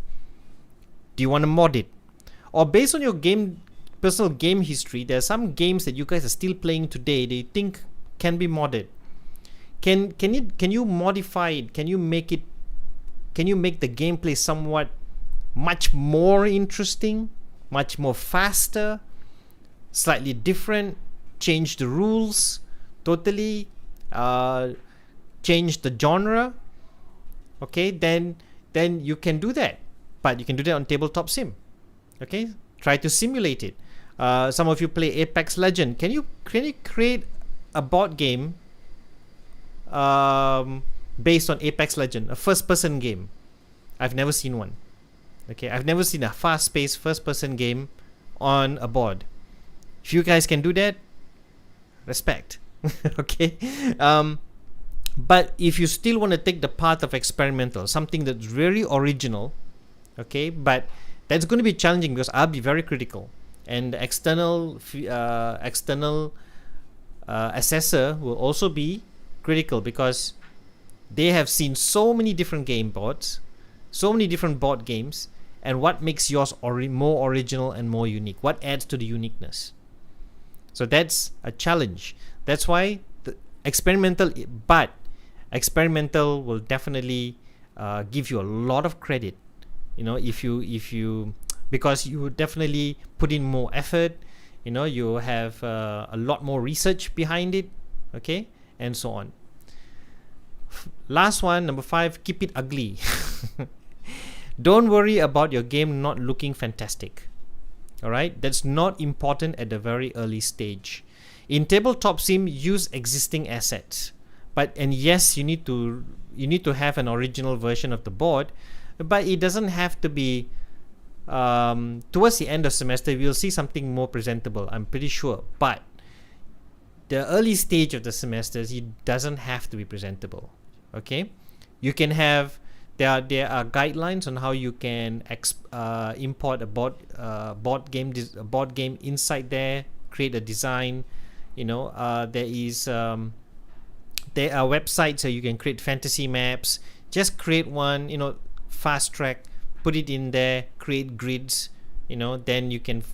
Do you want to mod it? Or based on your personal game history, there are some games that you guys are still playing today that you think can be modded. Can you modify it? Can you make the gameplay somewhat much more interesting, much more faster, slightly different, change the rules totally, change the genre, okay, then you can do that. But you can do that on tabletop sim. Okay, try to simulate it. Some of you play Apex Legend. Can you create a board game based on Apex Legend, a first-person game? I've never seen one. Okay, I've never seen a fast-paced first-person game on a board. If you guys can do that, respect. Okay, but if you still want to take the path of experimental, something that's really original, okay, but that's going to be challenging because I'll be very critical, and the external assessor will also be critical because they have seen so many different game boards, so many different board games, and what makes yours more original and more unique, what adds to the uniqueness. So that's a challenge. That's why the experimental will definitely give you a lot of credit, if you because you would definitely put in more effort, you have a lot more research behind it, okay, and so on. Last one, number 5, keep it ugly. Don't worry about your game not looking fantastic. All right, that's not important at the very early stage. In tabletop sim, use existing assets, and yes, you need to have an original version of the board, but it doesn't have to be. Towards the end of semester, we'll see something more presentable, I'm pretty sure. But the early stage of the semesters, it doesn't have to be presentable. Okay, you can have. There are guidelines on how you can import a board game inside there, create a design. There are websites so you can create fantasy maps. Just create one, fast track, put it in there, create grids. Then you can,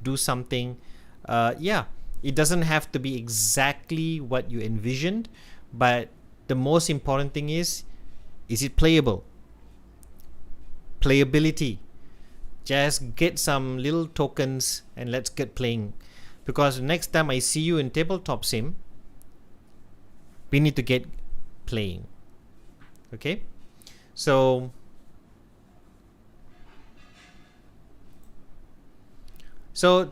do something. It doesn't have to be exactly what you envisioned, but the most important thing is it playable? Playability. Just get some little tokens and let's get playing. Because next time I see you in tabletop sim, we need to get playing. Okay? So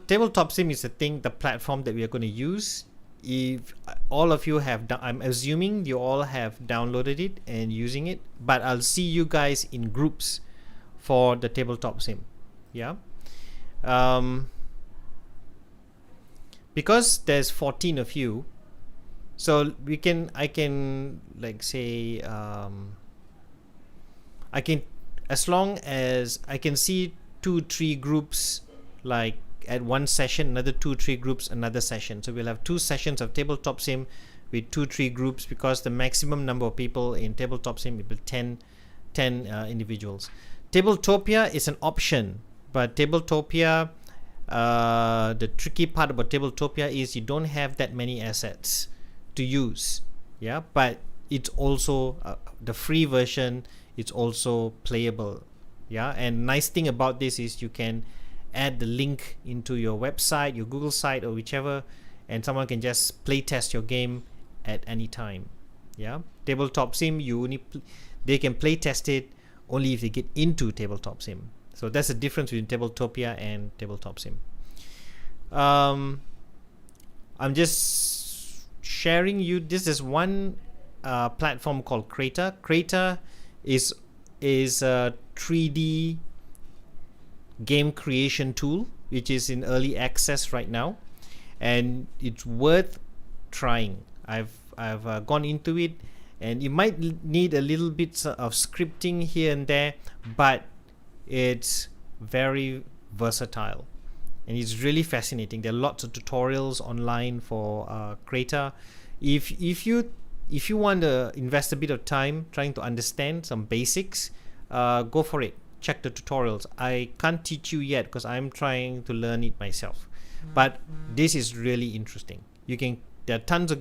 tabletop sim is the platform that we are going to use. If all of you have, I'm assuming you all have downloaded it and using it, but I'll see you guys in groups for the tabletop sim. Yeah. Because there's 14 of you, so I can like say, as long as I can see 2-3 groups, like at one session, another 2-3 groups, another session. So we'll have 2 sessions of tabletop sim with 2-3 groups, because the maximum number of people in tabletop sim will be 10 individuals. Tabletopia is an option, but Tabletopia, the tricky part about Tabletopia is you don't have that many assets to use. Yeah, but it's also the free version. It's also playable. Yeah, and nice thing about this is you can add the link into your website, your Google site, or whichever, and someone can just play test your game at any time. Yeah, tabletop sim, they can play test it only if they get into tabletop sim. So that's the difference between Tabletopia and tabletop sim. I'm just sharing you. This is one platform called Creator. Creator is a 3D game creation tool which is in early access right now, and it's worth trying. I've gone into it, and you might need a little bit of scripting here and there, but it's very versatile and it's really fascinating. There are lots of tutorials online for Creator. If you want to invest a bit of time trying to understand some basics, go for it. Check the tutorials. I can't teach you yet because I'm trying to learn it myself, but this is really interesting. There are tons of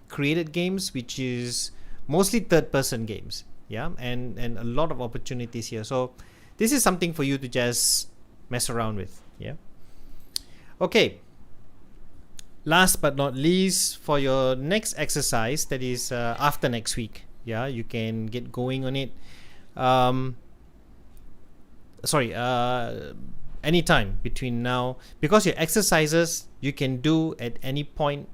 created games, which is mostly third-person games. Yeah, and a lot of opportunities here. So this is something for you to just mess around with. Yeah. Okay. last but not least, for your next exercise, that is after next week, yeah, you can get going on it. Sorry, anytime between now, because your exercises you can do at any point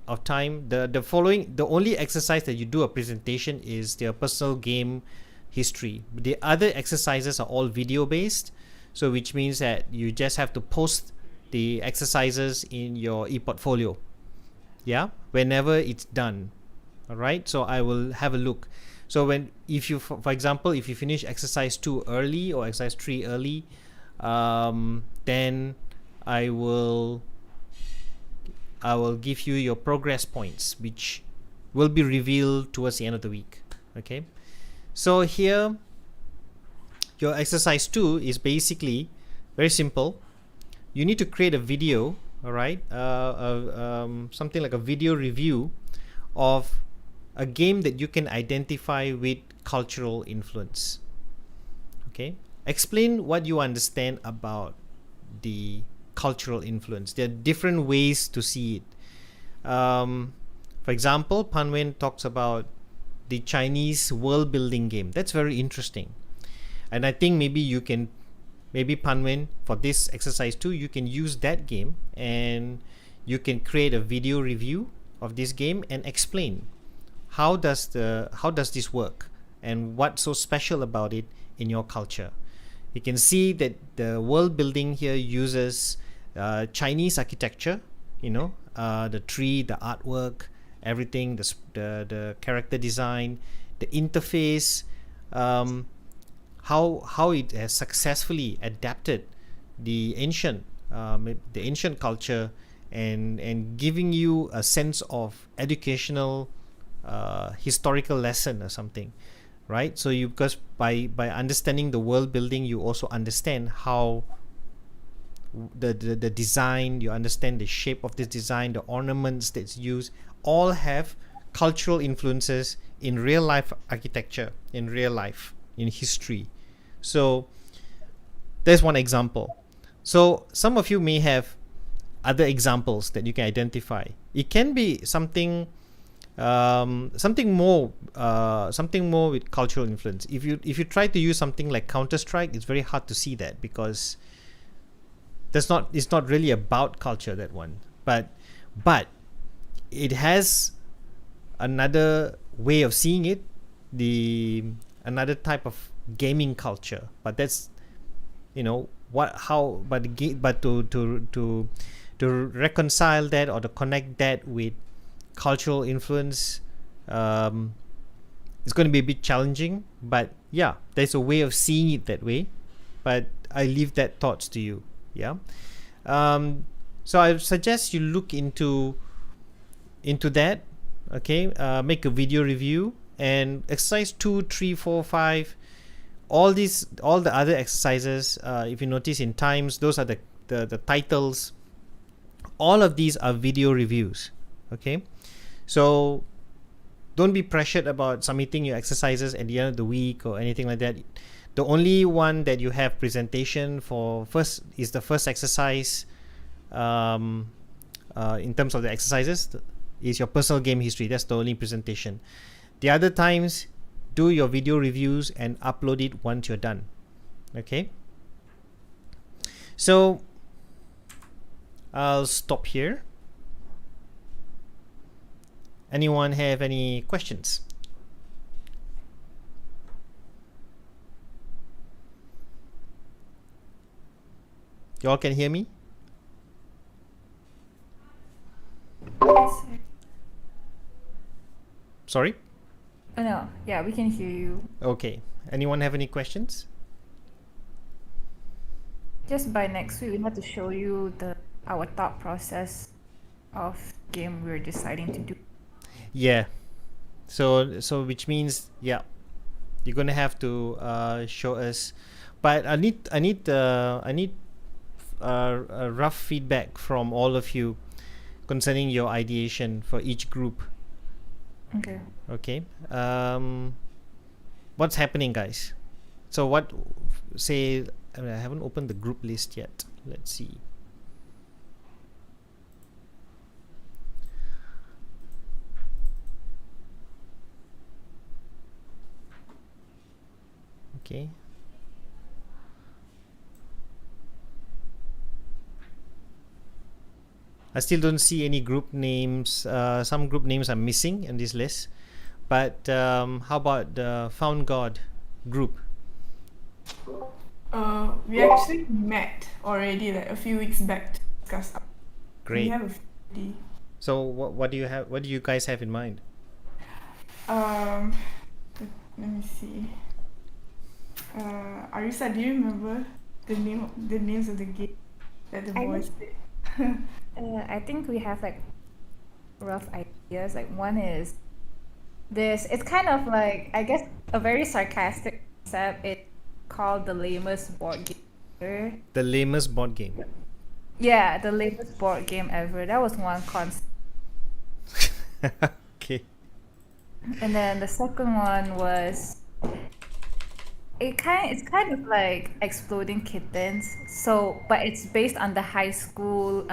of time. The only exercise that you do a presentation is their personal game history. The other exercises are all video based, so which means that you just have to post the exercises in your e-portfolio, yeah, whenever it's done. All right, so I will have a look. So if you, for example, if you finish exercise 2 early or exercise 3 early, then I will give you your progress points, which will be revealed towards the end of the week. Okay, so here your exercise 2 is basically very simple. You need to create a video, all right, something like a video review of a game that you can identify with cultural influence. Okay, explain what you understand about the cultural influence. There are different ways to see it. For example, Panwen talks about the Chinese world building game. That's very interesting, and I think maybe Panwen, for this exercise too, you can use that game and you can create a video review of this game and explain how does this work and what's so special about it in your culture. You can see that the world building here uses Chinese architecture, the tree, the artwork, everything, the character design, the interface, how it has successfully adapted the ancient culture and giving you a sense of educational historical lesson or something, right? So because by understanding the world building, you also understand how the design, you understand the shape of this design, the ornaments that's used, all have cultural influences in real life architecture, in real life, in history. So there's one example. So some of you may have other examples that you can identify. It can be something more with cultural influence. If you try to use something like Counter-Strike, it's very hard to see that, because it's not really about culture, that one. But it has another way of seeing it, another type of gaming culture. But that's but to reconcile that or to connect that with cultural influence, it's going to be a bit challenging. But yeah, there's a way of seeing it that way. But I leave that thoughts to you. Yeah. So I suggest you look into that. Okay. Make a video review, and exercise 2, 3, 4, 5. All the other exercises, if you notice in times, those are the titles. All of these are video reviews. Okay, so don't be pressured about submitting your exercises at the end of the week or anything like that. The only one that you have presentation for first is the first exercise, in terms of the exercises, is your personal game history. That's the only presentation. The other times, do your video reviews and upload it once you're done. Okay, so I'll stop here. Anyone have any questions? You all can hear me? Sorry? Oh, no, yeah, we can hear you. Okay. Anyone have any questions? Just by next week, we have to show you our thought process of game we're deciding to do. Yeah. So which means, yeah, you're gonna have to show us. But I need a rough feedback from all of you concerning your ideation for each group. Okay. Okay. What's happening, guys? So I haven't opened the group list yet. Let's see. Okay. I still don't see any group names. Some group names are missing in this list. But how about the Found God group? We actually met already like a few weeks back to discuss. We Great. have a few. So what do you have? What do you guys have in mind? Um, let me see. Arisa, do you remember the names of the game that the I boys think played? I think we have like rough ideas. Like one is this. It's kind of like, I guess, a very sarcastic concept. It's called the lamest board game ever. The lamest board game. Yeah, the lamest board game ever. That was one concept. Okay. And then the second one was it's kind of like Exploding Kittens. So, but it's based on the high school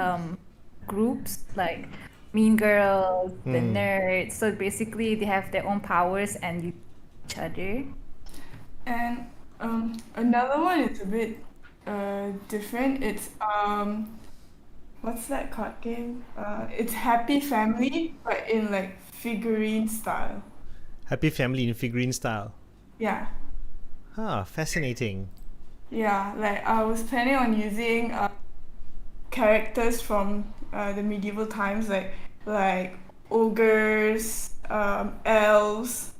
groups like Mean Girls, the nerds. So basically, they have their own powers and you each other. And another one is a bit different. It's what's that card game? It's Happy Family, but in like figurine style. Happy Family in figurine style. Yeah. Fascinating. Yeah, like I was planning on using characters from the medieval times, like ogres, elves,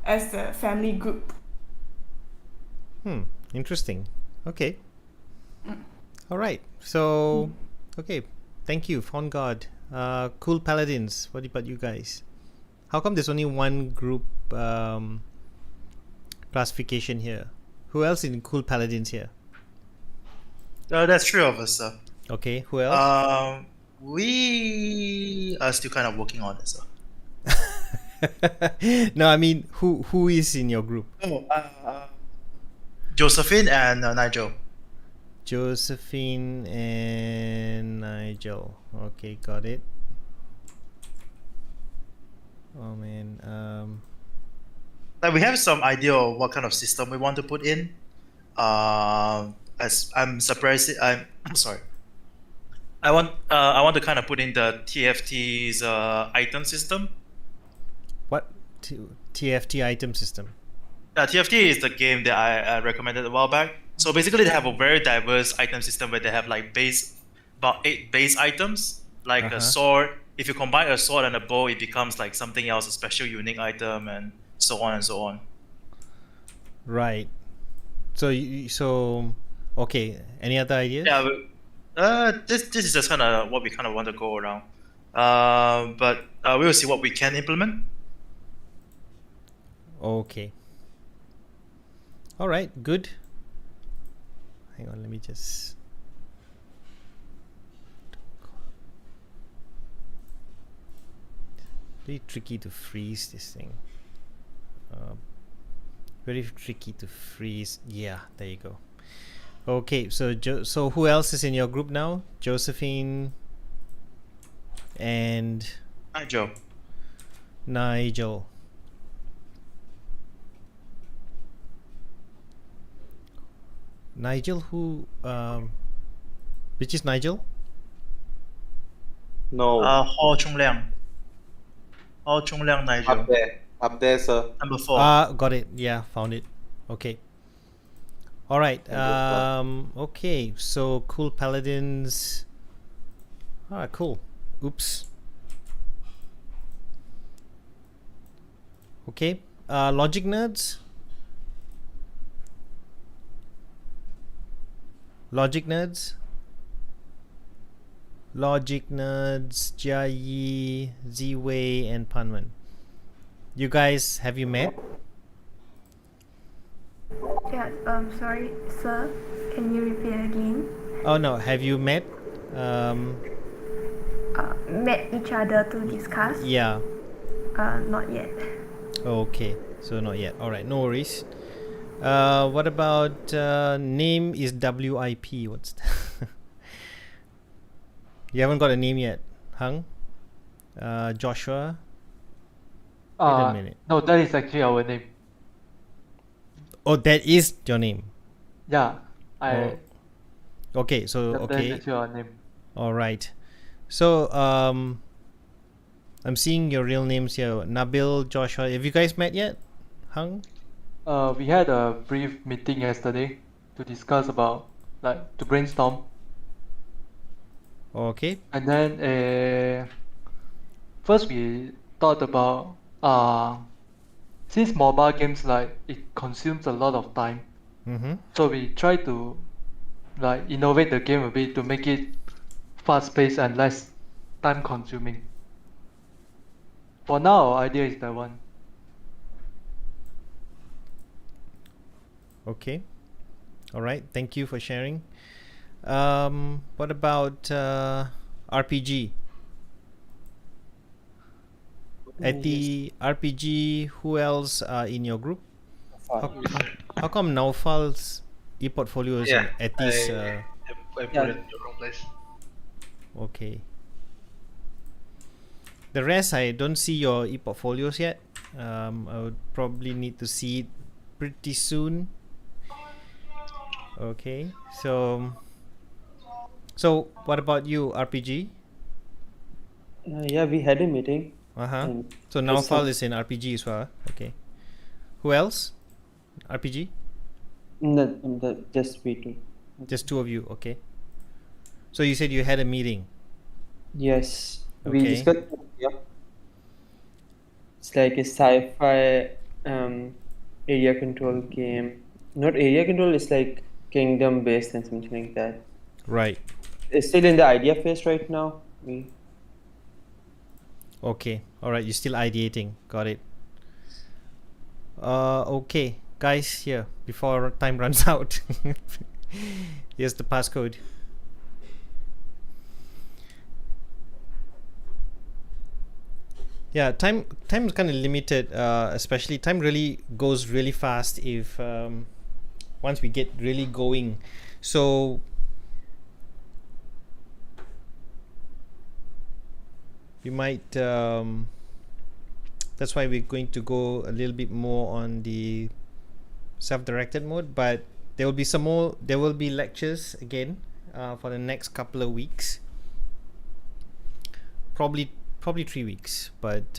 as the family group. Interesting. Okay. All right. So, okay. Thank you, Found God. Cool Paladins. What about you guys? How come there's only one group classification here? Who else in Cool Paladins here? That's three of us, sir. Okay. Who else? We are still kind of working on it, sir. No, I mean, who is in your group? Josephine and Nigel. Josephine and Nigel. Okay, got it. Oh man. Like we have some idea of what kind of system we want to put in. As I'm surprised, I'm sorry. I want to kind of put in the TFT's item system. What TFT item system? TFT is the game that I recommended a while back. So basically, they have a very diverse item system where they have like about 8 base items, like a sword. If you combine a sword and a bow, it becomes like something else, a special unique item, and so on and so on. Right. So okay. Any other ideas? Yeah. This is just kind of what we kind of want to go around. But we will see what we can implement. Okay. All right. Good. Hang on. Let me just. Very tricky to freeze this thing. Very tricky to freeze. Yeah, there you go. Okay, so who else is in your group now? Josephine and Nigel. Nigel, who? Which is Nigel? No. Ho Chung Liang. Ho Chung Liang Nigel. Up there, sir. Number 4. Got it. Yeah, found it. Okay. All right. Okay. So Cool Paladins. Cool. Oops. Okay. Logic Nerds. Logic Nerds. Logic Nerds, Jia Yi, Ziwei, and Panwan. You guys, have you met? Yeah, sorry, sir. Can you repeat again? Oh no, have you met? Met each other to discuss? Yeah. Not yet. Okay, so not yet. All right, no worries. What about name is WIP? What's that? You haven't got a name yet, Hung? Joshua? Wait a minute. No, that is actually our name. Oh, that is your name. Yeah, I Oh, okay. So okay. that's your name. All right. So I'm seeing your real names here. Nabil, Joshua. Have you guys met yet? Hung? We had a brief meeting yesterday to discuss about to brainstorm, Okay. and then first we thought about since mobile games it consumes a lot of time, Mm-hmm. so we try to innovate the game a bit to make it fast-paced and less time-consuming. For now, our idea is that one. Okay. All right. Thank you for sharing. What about RPG? At the RPG, who else in your group? How come Naufal's e-portfolio is on Eti's? I put Yeah. it in the wrong place. Okay. The rest, I don't see your e-portfolios yet. I would probably need to see it pretty soon. Okay. So what about you, RPG? Yeah, we had a meeting. Uh-huh. and So there's Naufal some- is in RPG as well. Okay. Who else? RPG? No, just we two. Just two of you. Okay. So you said you had a meeting. Yes, we Okay. discussed. Yeah, it's like a sci-fi area control game. Not area control. It's like kingdom based and something like that. Right. It's still in the idea phase right now. Okay. All right. You're still ideating. Got it. Okay, guys. Here, before time runs out, here's the passcode. Yeah, time is kind of limited. Especially time really goes really fast if once we get really going. So we might that's why we're going to go a little bit more on the self-directed mode, but there will be lectures again for the next couple of weeks, probably 3 weeks, but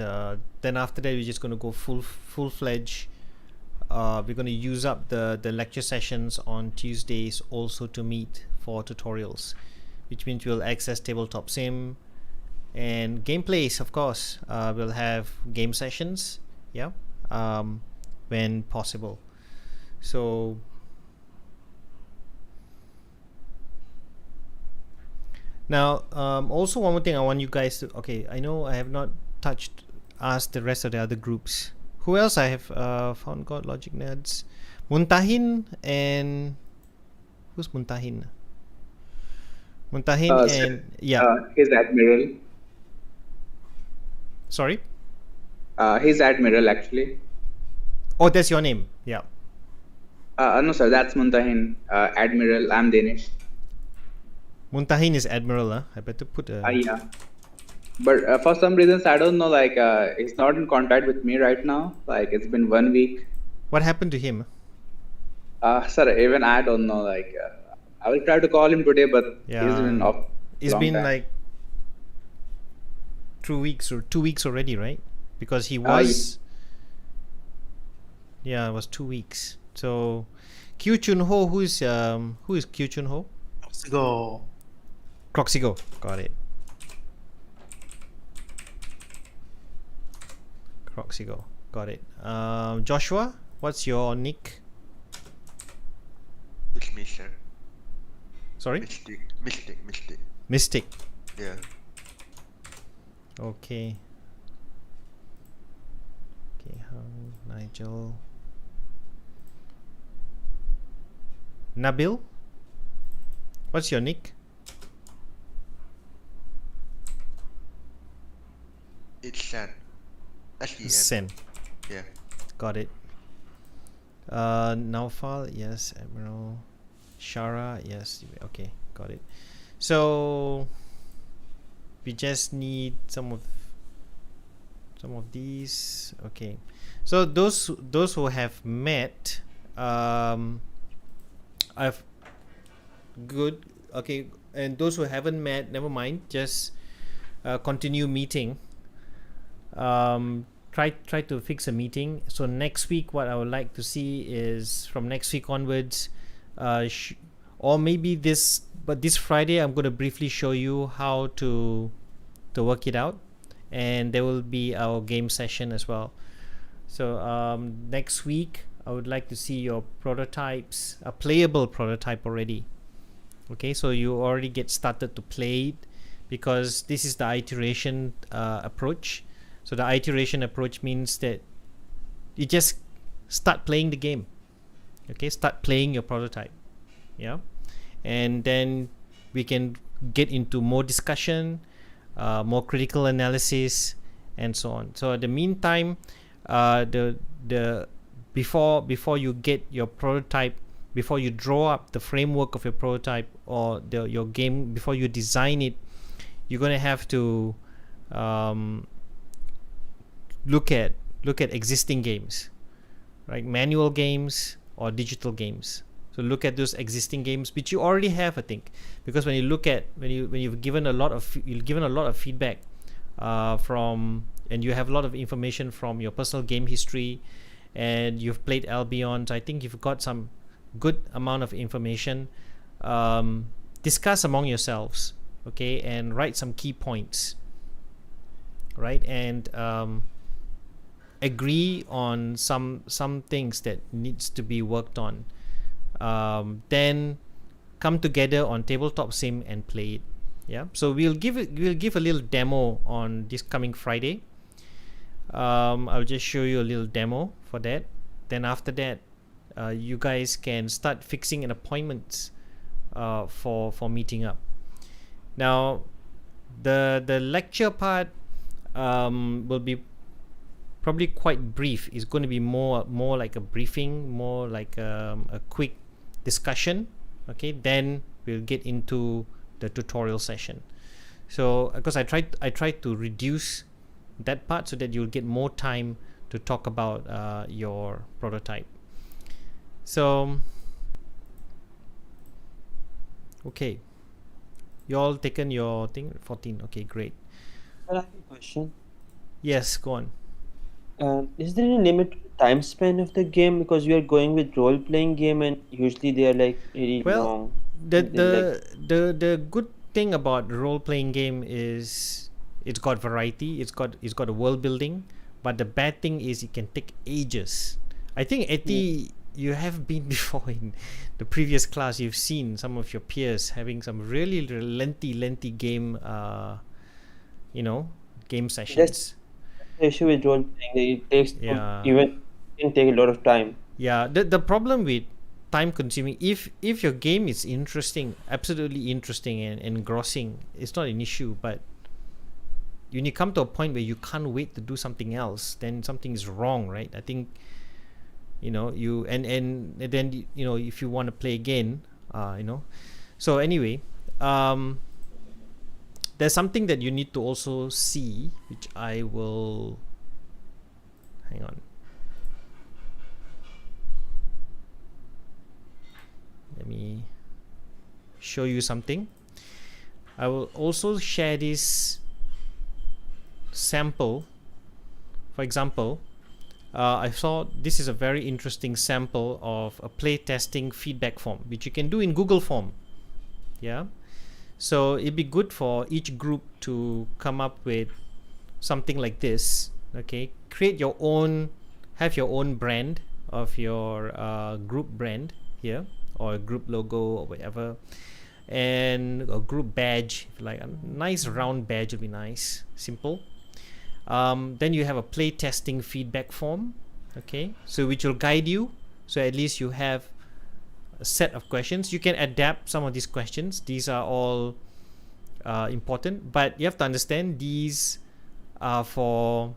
then after that we're just going to go full-fledged. We're going to use up the lecture sessions on Tuesdays also to meet for tutorials, which means we'll access tabletop sim and gameplays. Of course, we'll have game sessions, yeah, when possible. So now also one more thing I want you guys to, okay, I know I have not asked the rest of the other groups. Who else I have found? God, Logic Nerds, Muntahin, and who's Muntahin? And yeah, He's Admiral. sorry. He's Admiral actually. Oh, that's your name. Yeah. No sir, that's Muntahin. Admiral. I'm Danish. Muntahin is Admiral, huh? I better put a... Yeah. But for some reasons, I don't know, he's not in contact with me right now. Like, it's been 1 week. What happened to him? Sir, even I don't know. I will try to call him today, but Yeah. he's been off. It's long been time. like 2 weeks or 2 weeks already, right? Because he was... Yeah, it was 2 weeks. So, Kyu Chun Ho, who is Kyu Chun Ho? Croxigo. Croxigo, got it. Croxigo, got it. Joshua, what's your nick? It's me, sir. Sorry? Mystic. Mystic. Yeah. Okay. Okay, Nigel. Nabil, what's your nick? It's Sen. S-E-N. Sen. Yeah. Got it. Naufal, yes. Admiral. Shara, yes. Okay, got it. So we just need some of these. Okay. So those who have met, I've good. Okay, and those who haven't met, never mind. Just continue meeting. Try to fix a meeting. So next week, what I would like to see is from next week onwards, or maybe this Friday, I'm going to briefly show you how to work it out, and there will be our game session as well. So next week, I would like to see your prototypes, a playable prototype already. Okay, so you already get started to play it, because this is the iteration approach. So the iteration approach means that you just start playing the game. Okay, start playing your prototype. Yeah, and then we can get into more discussion, more critical analysis, and so on. So in the meantime, before you get your prototype, before you draw up the framework of your prototype or your game, before you design it, you're gonna have to look at existing games, right? Manual games or digital games. So look at those existing games which you already have, I think, because when you look at when you've given a lot of feedback from, and you have a lot of information from your personal game history, and you've played Albion, so I think you've got some good amount of information. Discuss among yourselves, okay, and write some key points, right? And agree on some things that needs to be worked on. Then come together on tabletop sim and play it. Yeah, so we'll give a little demo on this coming Friday. I'll just show you a little demo for that. Then after that, you guys can start fixing an appointment for meeting up. Now the lecture part will be probably quite brief. It's going to be more like a briefing, more like a quick discussion. Okay, then we'll get into the tutorial session. So because I tried to reduce that part so that you'll get more time to talk about your prototype. So okay, you all taken your thing? 14. Okay, great. I have a question. Yes, go on. Is there any limit to the time span of the game, because we are going with role-playing game and usually they are like really long? The good thing about role-playing game is it's got variety, it's got a world building, but the bad thing is it can take ages. I think Eti, you have been before in the previous class, you've seen some of your peers having some really lengthy game game sessions. That's the issue with role-playing, that it takes even can take a lot of time. Yeah, the problem with time consuming, if your game is interesting, absolutely interesting and engrossing, it's not an issue. But when you come to a point where you can't wait to do something else, then something is wrong, right? I think you and then if you want to play again, so anyway, there's something that you need to also see, which I will hang on. Let me show you something. I will also share this sample. For example, I saw this is a very interesting sample of a playtesting feedback form, which you can do in Google Form. Yeah, so it'd be good for each group to come up with something like this. Okay, create your own, have your own brand of your group brand here, or a group logo or whatever, and a group badge, if you like. A nice round badge would be nice, simple. Then you have a play testing feedback form, okay, so which will guide you, so at least you have a set of questions. You can adapt some of these questions. These are all important, but you have to understand these are for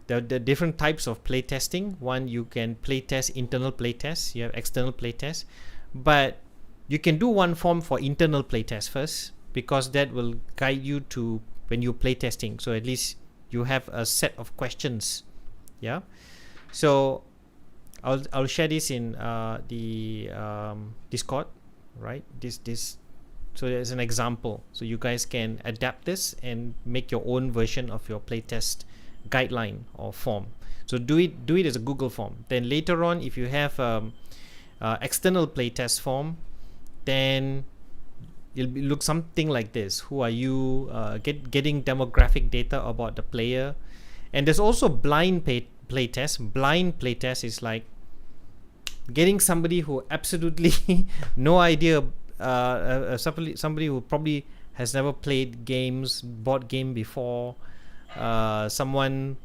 the different types of play testing. One, you can play test internal play tests, you have external play tests, but you can do one form for internal play test first, because that will guide you to when you play testing, so at least you have a set of questions. Yeah, so I'll share this in the Discord, right? This so as an example, so you guys can adapt this and make your own version of your playtest guideline or form. So do it as a Google form. Then later on, if you have external playtest form, then it'll look something like this. Who are you? Getting demographic data about the player. And there's also blind playtest. Blind playtest is like getting somebody who absolutely no idea, somebody who probably has never played board game before, someone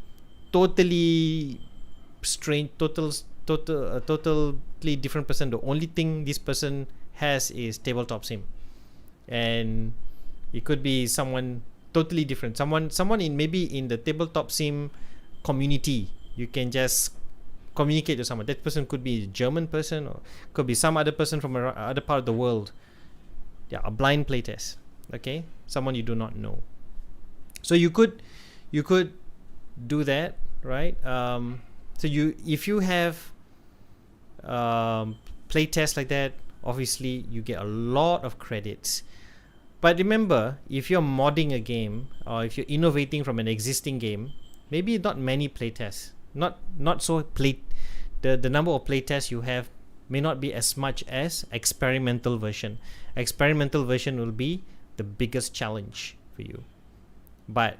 totally strange, totally different person. The only thing this person has is tabletop sim, and it could be someone totally different, someone in maybe in the tabletop sim community. You can just communicate to someone. That person could be a German person, or could be some other person from other part of the world. Yeah, a blind playtest. Okay, someone you do not know. So you could do that, right? So if you have playtests like that, obviously you get a lot of credits. But remember, if you're modding a game, or if you're innovating from an existing game, maybe not many playtests, not so the number of playtests you have may not be as much as experimental version. Experimental version will be the biggest challenge for you, but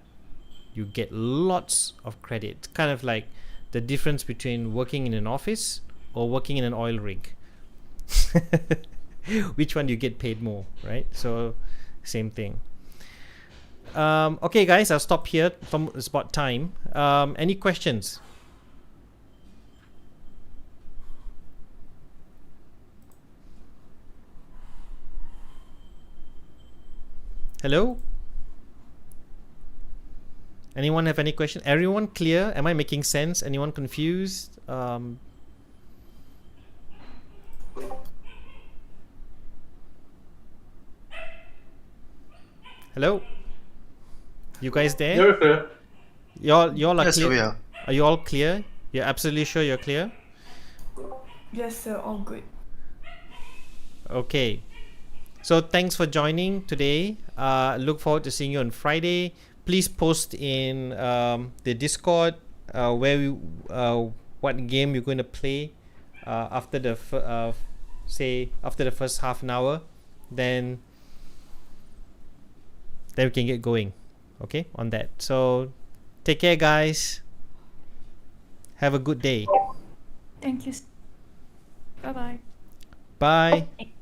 you get lots of credit. Kind of like the difference between working in an office or working in an oil rig. Which one you get paid more, right? So same thing. Okay guys, I'll stop here. It's about time. Any questions? Hello? Anyone have any question? Everyone clear? Am I making sense? Anyone confused? Hello? You guys there? You're clear. Y'all are Yes, clear? we are. Are you all clear? You're absolutely sure you're clear? Yes, sir. All good. Okay. So thanks for joining today. Look forward to seeing you on Friday. Please post in the Discord what game you're going to play after the after the first half an hour. Then we can get going, okay, on that. So take care guys, have a good day. Thank you. Bye bye. Bye.